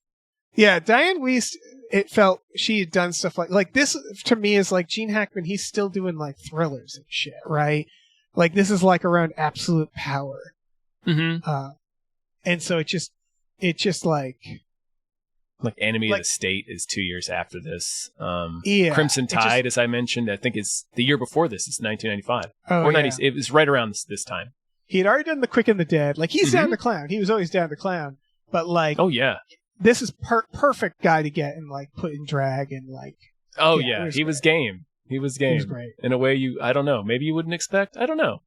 Yeah, Diane Wiest, it felt she had done stuff like this to me is like Gene Hackman, he's still doing like thrillers and shit, right? Like this is like around Absolute Power. Mm-hmm. And so it just like Enemy of the State is 2 years after this. Yeah, Crimson Tide, as I mentioned, I think is the year before this. It's 1995 or 90s. It was right around this time. He had already done The Quick and the Dead. Like he's down to clown. He was always down to clown. But like, oh yeah, this is perfect guy to get and like put in drag and like. Oh yeah, he was game. He was game. He was great in a way I don't know. Maybe you wouldn't expect. I don't know.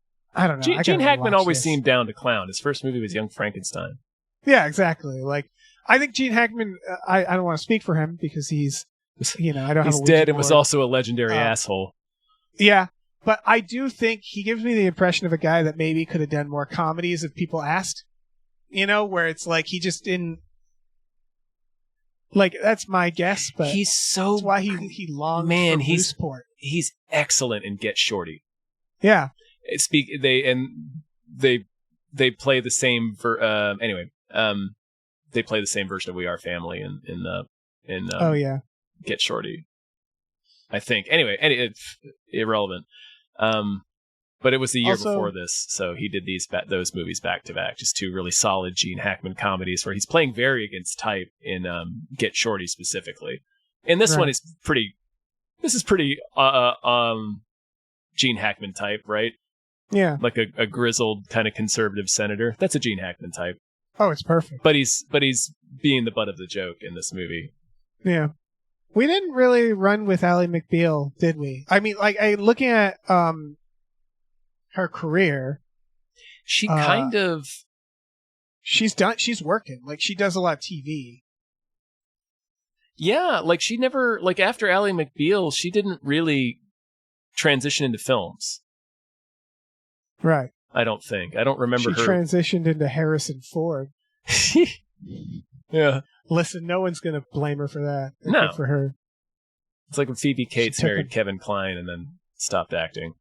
Gene Hackman always seemed down to clown. His first movie was Young Frankenstein. Yeah, exactly. Like. I think Gene Hackman, I don't want to speak for him because he's, I don't have he's dead and was also a legendary asshole. Yeah, but I do think he gives me the impression of a guy that maybe could have done more comedies if people asked, where it's like he just didn't. Like, that's my guess, but He's so that's why he longs Man, for Mooseport. he's excellent in Get Shorty. Yeah. They play the same they play the same version of We Are Family in Oh yeah. Get Shorty, I think. Anyway, it's irrelevant. But it was the year Also- before this, so he did those movies back to back. Just two really solid Gene Hackman comedies where he's playing very against type in Get Shorty specifically. And this Right. one is pretty. This is pretty Gene Hackman type, right? Yeah. Like a grizzled kind of conservative senator. That's a Gene Hackman type. Oh, it's perfect. But he's being the butt of the joke in this movie. Yeah. We didn't really run with Ally McBeal, did we? I mean, like, looking at her career, She kind of. she's working. Like, she does a lot of TV. Yeah, like she never, like after Ally McBeal, she didn't really transition into films. Right. I don't think. I don't remember She her. transitioned into Harrison Ford. Yeah. Listen, no one's going to blame her for that. No. Good for her. It's like when Phoebe Cates took married him. Kevin Kline and then stopped acting.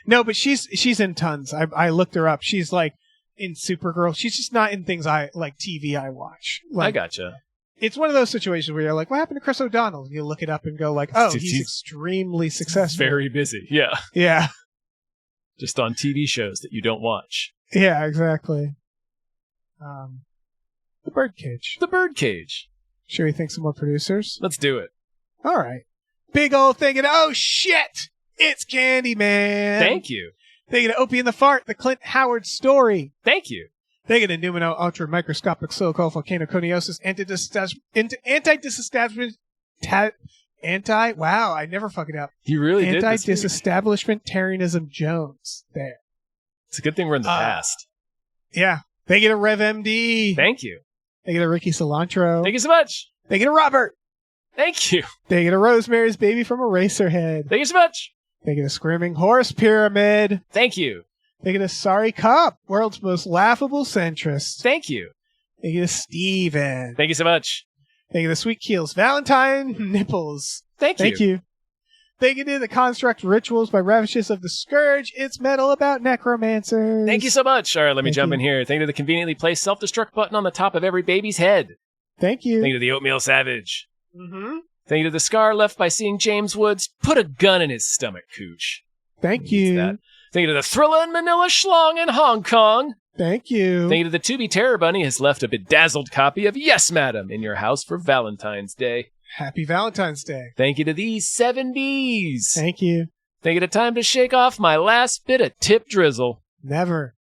No, but she's in tons. I looked her up. She's like in Supergirl. She's just not in things TV I watch. Like, I gotcha. It's one of those situations where you're like, what happened to Chris O'Donnell? And you look it up and go like, oh, he's extremely successful. Very busy. Yeah. Yeah. Just on TV shows that you don't watch. Yeah, exactly. The Birdcage. The Birdcage. Should we think some more producers? Let's do it. All right. Big old thing and oh shit! It's Candyman! Thank you. They get Opie and the Fart, the Clint Howard story. Thank you. They get a pneumono ultra microscopic so-called volcanoconiosis wow, I never fuck it up. You really did. this movie. Anti-disestablishmentarianism Jones. There. It's a good thing we're in the past. Yeah. They get a Rev MD. Thank you. They get a Ricky Cilantro. Thank you so much. They get a Robert. Thank you. They get a Rosemary's Baby from Eraserhead. Thank you so much. They get a Screaming Horse Pyramid. Thank you. They get a Sorry Cop, world's most laughable centrist. Thank you. They get a Steven. Thank you so much. They get a Sweet Keels Valentine Nipples. Thank you. Thank you. They get in the Construct Rituals by Ravishes of the Scourge. It's metal about necromancers. Thank you so much. All right, let me Thank jump you. in here. Thank you to the conveniently placed self-destruct button on the top of every baby's head. Thank you. Thank you to the Oatmeal Savage. Mm-hmm. Thank you to the scar left by seeing James Woods put a gun in his stomach, Cooch. Thank Who needs you. that? Thank you to the Thriller and Manila Schlong in Hong Kong. Thank you. Thank you to the Tubi Terror Bunny has left a bedazzled copy of Yes, Madam in your house for Valentine's Day. Happy Valentine's Day. Thank you to these 7Bs. Thank you. Thank you to Time to Shake Off My Last Bit of Tip Drizzle. Never.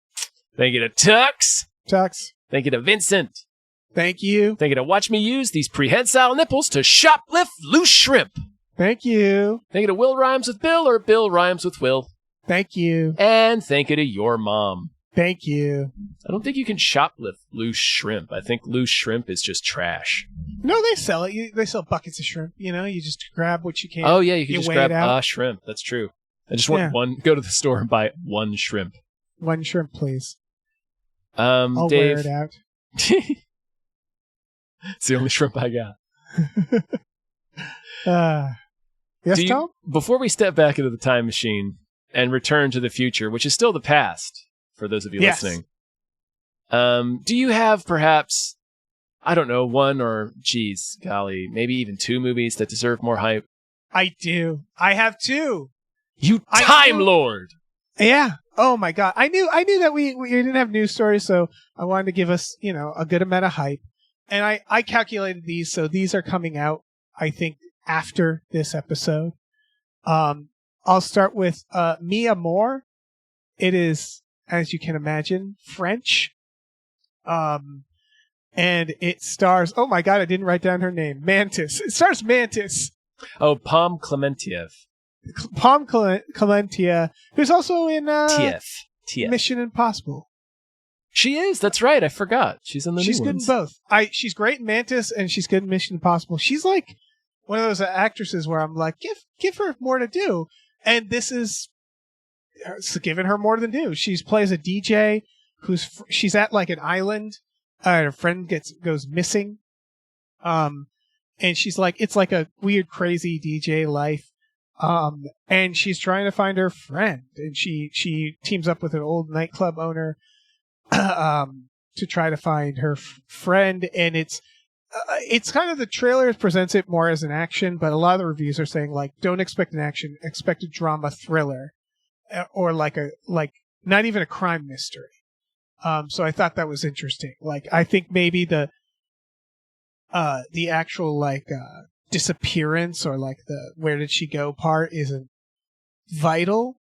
Thank you to Tux. Tux. Thank you to Vincent. Thank you. Thank you to watch me use these prehensile nipples to shoplift loose shrimp. Thank you. Thank you to Will Rhymes with Bill or Bill Rhymes with Will. Thank you. And thank you to your mom. Thank you. I don't think you can shoplift loose shrimp. I think loose shrimp is just trash. No, they sell it. They sell buckets of shrimp. You know, you just grab what you can. Oh, yeah, you can just weigh grab it out. a shrimp. That's true. I just want Yeah. one. Go to the store and buy one shrimp. One shrimp, please. I'll wear Dave. it out. It's the only shrimp I got. Yes, Do you- Tom? Before we step back into the time machine and return to the future, which is still the past, for those of you Yes. listening, do you have perhaps, I don't know, one or, geez, golly, maybe even two movies that deserve more hype? I do. I have two. You I Time do. Lord! Yeah. Oh my God. I knew that we didn't have news stories, so I wanted to give us, a good amount of hype. And I calculated these, so these are coming out, I think, after this episode. I'll start with Mia Moore. It is, as you can imagine, French. And it stars, oh my God, I didn't write down her name. Mantis. It stars Mantis. Oh, Palm Clementiev. Palm Clementia, who's also in TF. Mission Impossible. She is, that's right, I forgot. She's in the She's new good ones. in both. She's great in Mantis, and she's good in Mission Impossible. She's like one of those actresses where I'm like, give her more to do. And this is giving her more to do. She plays a DJ she's at like an island. Her friend goes missing. And she's like, it's like a weird, crazy DJ life. And she's trying to find her friend, and she teams up with an old nightclub owner, to try to find her friend. And it's kind of, the trailer presents it more as an action, but a lot of the reviews are saying, like, don't expect an action, expect a drama thriller, or like not even a crime mystery. So I thought that was interesting. Like, I think maybe the actual, like, disappearance, or like the where did she go part isn't vital.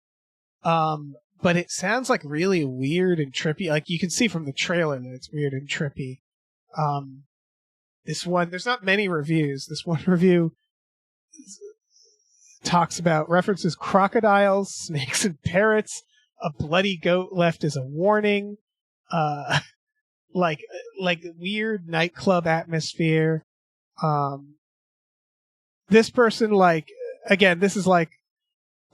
But it sounds like really weird and trippy. Like, you can see from the trailer that it's weird and trippy. This one, there's not many reviews. This one review references crocodiles, snakes, and parrots. A bloody goat left as a warning. Like weird nightclub atmosphere. This person, like, again, this is like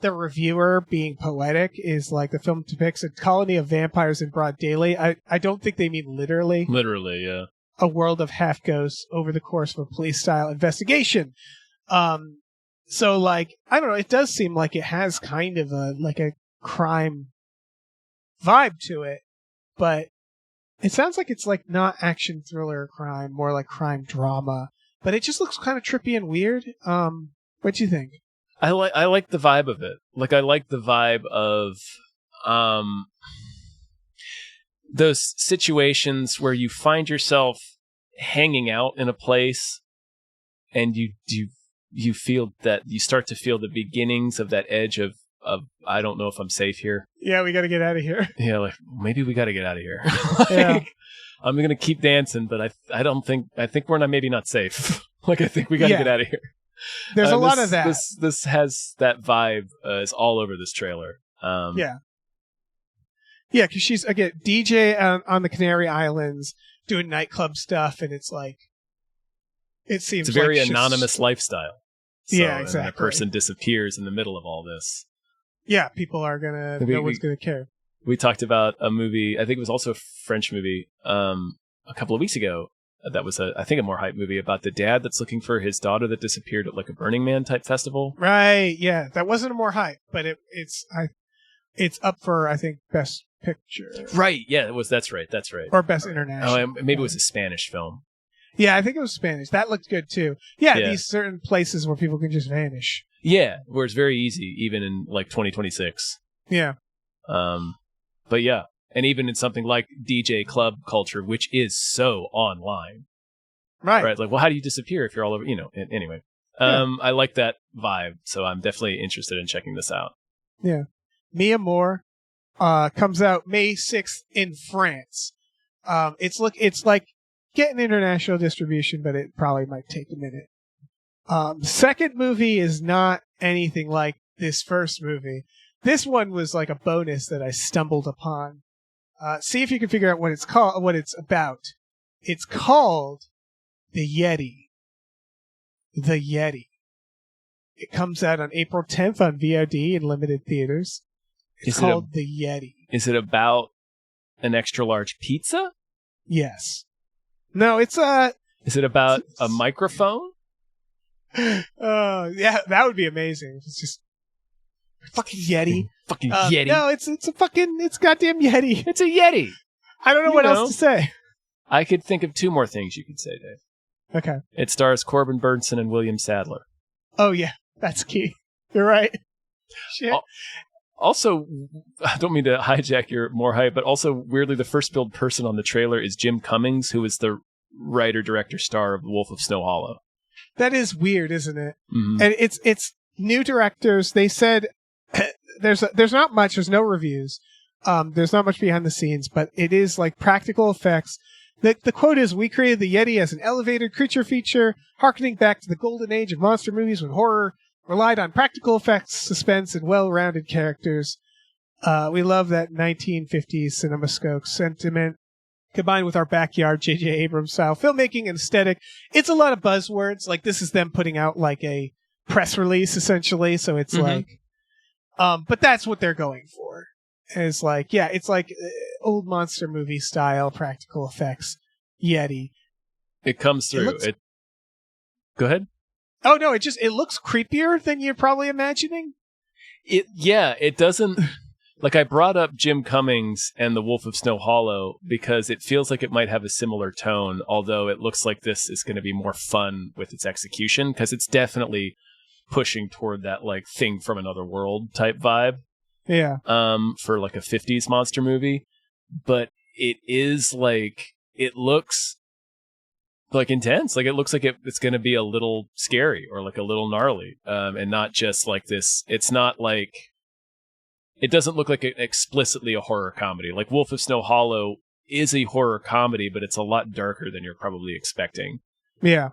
the reviewer being poetic, is like, the film depicts a colony of vampires in broad daylight. I don't think they mean literally. Literally, yeah. A world of half ghosts over the course of a police style investigation. So, like, I don't know, it does seem like it has kind of a crime vibe to it, but it sounds like it's like not action thriller or crime, more like crime drama. But it just looks kind of trippy and weird. What do you think? I like the vibe of it. Like, I like the vibe of those situations where you find yourself hanging out in a place, and you feel that, you start to feel the beginnings of that edge of I don't know if I'm safe here. Yeah, we got to get out of here. Yeah, like, maybe we got to get out of here. Yeah. I'm going to keep dancing, but I think we're maybe not safe. Like, I think we got to get out of here. There's a lot of that. This has that vibe, is all over this trailer. Yeah, because she's, again, DJ on the Canary Islands doing nightclub stuff, and it's like, it seems it's a very like anonymous lifestyle. So, yeah, exactly. And a person disappears in the middle of all this. Yeah, people are gonna. No one's gonna care. We talked about a movie, I think it was also a French movie, a couple of weeks ago. That was I think a more hype movie about the dad that's looking for his daughter that disappeared at, like, a Burning Man type festival. Right. Yeah, that wasn't a more hype, but it's up for, I think, Best Picture. Right. Yeah, that's right. Or Best International. Oh, maybe it was a Spanish film. Yeah, I think it was Spanish. That looked good too. Yeah, these certain places where people can just vanish. Yeah, where it's very easy, even in, like, 2026. Yeah. But yeah, and even in something like DJ club culture, which is so online. Right. Like, well, how do you disappear if you're all over, anyway. I like that vibe, so I'm definitely interested in checking this out. Yeah. Mi Amour comes out May 6th in France. It's like getting international distribution, but it probably might take a minute. The second movie is not anything like this first movie. This one was like a bonus that I stumbled upon. See if you can figure out what it's called, what it's about. It's called The Yeti. The Yeti. It comes out on April 10th on VOD in limited theaters. It's called The Yeti. Is it about an extra large pizza? Yes. No, it's Is it about a microphone? Yeah, that would be amazing. It's just fucking Yeti. Fucking Yeti. No, it's goddamn Yeti. It's a Yeti. I don't know what else to say. I could think of two more things you could say, Dave. Okay. It stars Corbin Burnson and William Sadler. Oh yeah, that's key. You're right. Shit. Also, I don't mean to hijack your more hype, but also weirdly, the first billed person on the trailer is Jim Cummings, who is the writer, director, star of The Wolf of Snow Hollow. That is weird, isn't it? Mm-hmm. And it's new directors. They said there's not much. There's no reviews. There's not much behind the scenes, but it is like practical effects. The quote is, "We created the Yeti as an elevated creature feature, harkening back to the golden age of monster movies when horror relied on practical effects, suspense, and well-rounded characters. We love that 1950s CinemaScope sentiment, combined with our backyard J.J. Abrams style filmmaking and aesthetic." It's a lot of buzzwords. Like, this is them putting out like a press release, essentially. So it's like, but that's what they're going for. And it's like, yeah, it's like old monster movie style practical effects Yeti. It comes through. Go ahead. Oh no, it looks creepier than you're probably imagining. It doesn't. Like, I brought up Jim Cummings and The Wolf of Snow Hollow because it feels like it might have a similar tone, although it looks like this is going to be more fun with its execution, because it's definitely pushing toward that, like, thing from another world type vibe. Yeah. For, like, a 50s monster movie. But it is, like, it looks, like, intense. Like, it looks like it's going to be a little scary or, like, a little gnarly. And not just, like, this. It's not, like... It doesn't look like explicitly a horror comedy. Like Wolf of Snow Hollow is a horror comedy, but it's a lot darker than you're probably expecting. Yeah.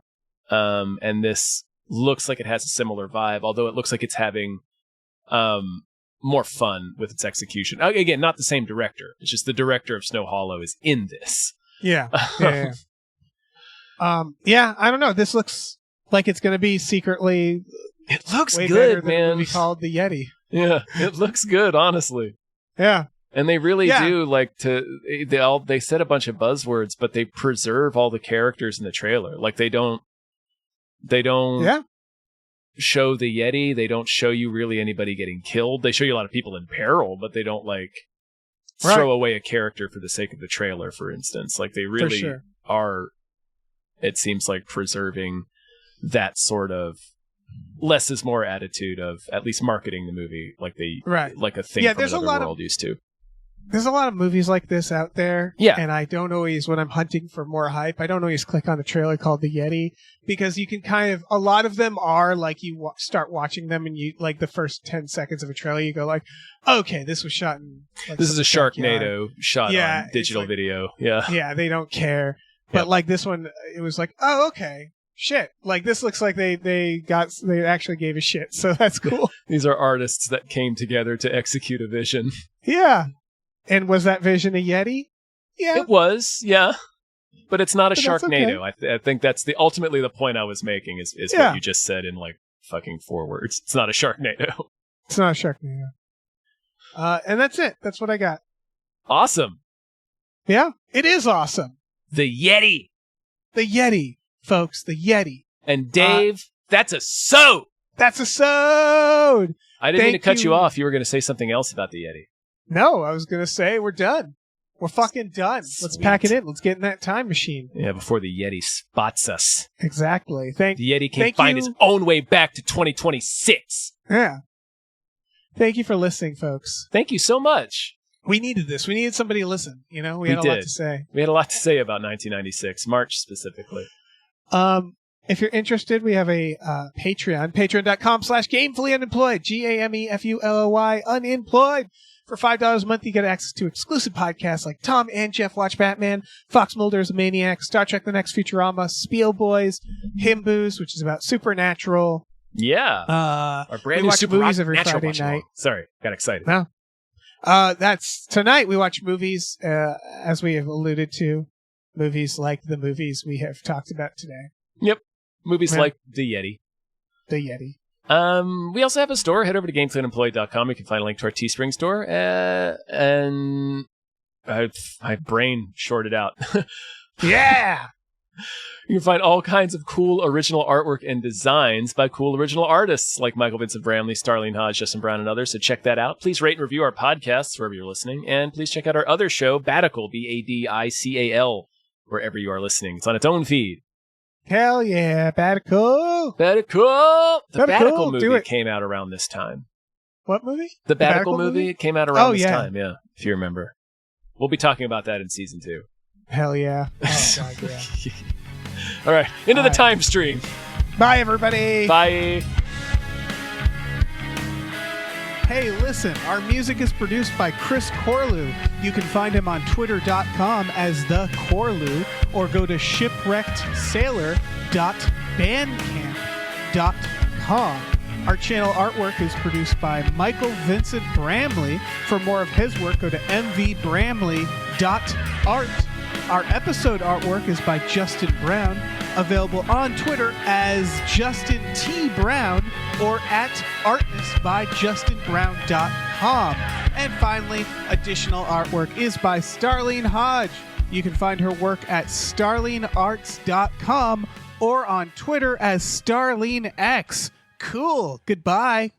And this looks like it has a similar vibe, although it looks like it's having more fun with its execution. Again, not the same director. It's just the director of Snow Hollow is in this. Yeah. Yeah. Yeah, I don't know. This looks like it's going to be secretly... It looks way good, better than man. a movie called The Yeti. Yeah, it looks good, honestly. Yeah. And they really do, like, they said a bunch of buzzwords, but they preserve all the characters in the trailer. Like, they don't show the Yeti. They don't show you really anybody getting killed. They show you a lot of people in peril, but they don't, like, throw away a character for the sake of the trailer, for instance. Like, they really are, it seems like, preserving that sort of less is more attitude of at least marketing the movie like a thing from another world used to. There's a lot of movies like this out there. Yeah. And I don't always, when I'm hunting for more hype, I don't always click on a trailer called The Yeti, because you can kind of, a lot of them are like, you start watching them and you, like, the first 10 seconds of a trailer, you go like, okay, this was shot in... Like, this is a Sharknado shot on digital video. Yeah. Yeah, they don't care. But like this one, it was like, oh, okay. Shit, like this looks like they actually gave a shit, so that's cool. These are artists that came together to execute a vision. Yeah. And was that vision a Yeti? Yeah. It was, yeah. But it's not a Sharknado. Okay. I think that's ultimately the point I was making is what you just said in like fucking 4 words. It's not a Sharknado. It's not a Sharknado. And that's it. That's what I got. Awesome. Yeah, it is awesome. The Yeti. The Yeti. Folks, the Yeti. And Dave, that's a sode. That's a sode. I didn't mean to cut you off. You were going to say something else about the Yeti. No, I was going to say we're done. We're fucking done. Sweet. Let's pack it in. Let's get in that time machine. Yeah, before the Yeti spots us. Exactly. The Yeti can't find his own way back to 2026. Yeah. Thank you for listening, folks. Thank you so much. We needed this. We needed somebody to listen. You know, we had a lot to say. We had a lot to say about 1996, March specifically. If you're interested, we have a Patreon, patreon.com/gamefullyunemployed, GAMEFULLY unemployed. For $5 a month, you get access to exclusive podcasts like Tom and Jeff Watch Batman, Fox Mulder's a Maniac, Star Trek The Next Futurama, Spiel Boys, Himboos, which is about supernatural. Yeah. Our brand new super movies every Friday night. Sorry, got excited. No. That's tonight. We watch movies, as we have alluded to. Movies like the movies we have talked about today. Yep. Movies like The Yeti. The Yeti. We also have a store. Head over to gamefullyunemployed.com. You can find a link to our Teespring store. And my brain shorted out. Yeah! You can find all kinds of cool original artwork and designs by cool original artists like Michael Vincent Bramley, Starlene Hodge, Justin Brown, and others. So check that out. Please rate and review our podcasts wherever you're listening. And please check out our other show, Badical, Badical, wherever you are listening. It's on its own feed. Hell yeah, Badical! Badical! The Badical movie came out around this time. What movie? The Badical movie came out around this time, yeah, if you remember. We'll be talking about that in season 2. Hell yeah. Oh, God, yeah. All right, into the time stream. Bye, everybody. Bye. Hey, listen, our music is produced by Chris Corlew. You can find him on twitter.com as The Corlew, or go to shipwreckedsailor.bandcamp.com. Our channel artwork is produced by Michael Vincent Bramley. For more of his work, go to mvbramley.art. Our episode artwork is by Justin Brown, available on Twitter as Justin T. Brown or at artnessbyjustinbrown.com. And finally, additional artwork is by Starlene Hodge. You can find her work at starlenearts.com or on Twitter as StarleneX. Cool. Goodbye.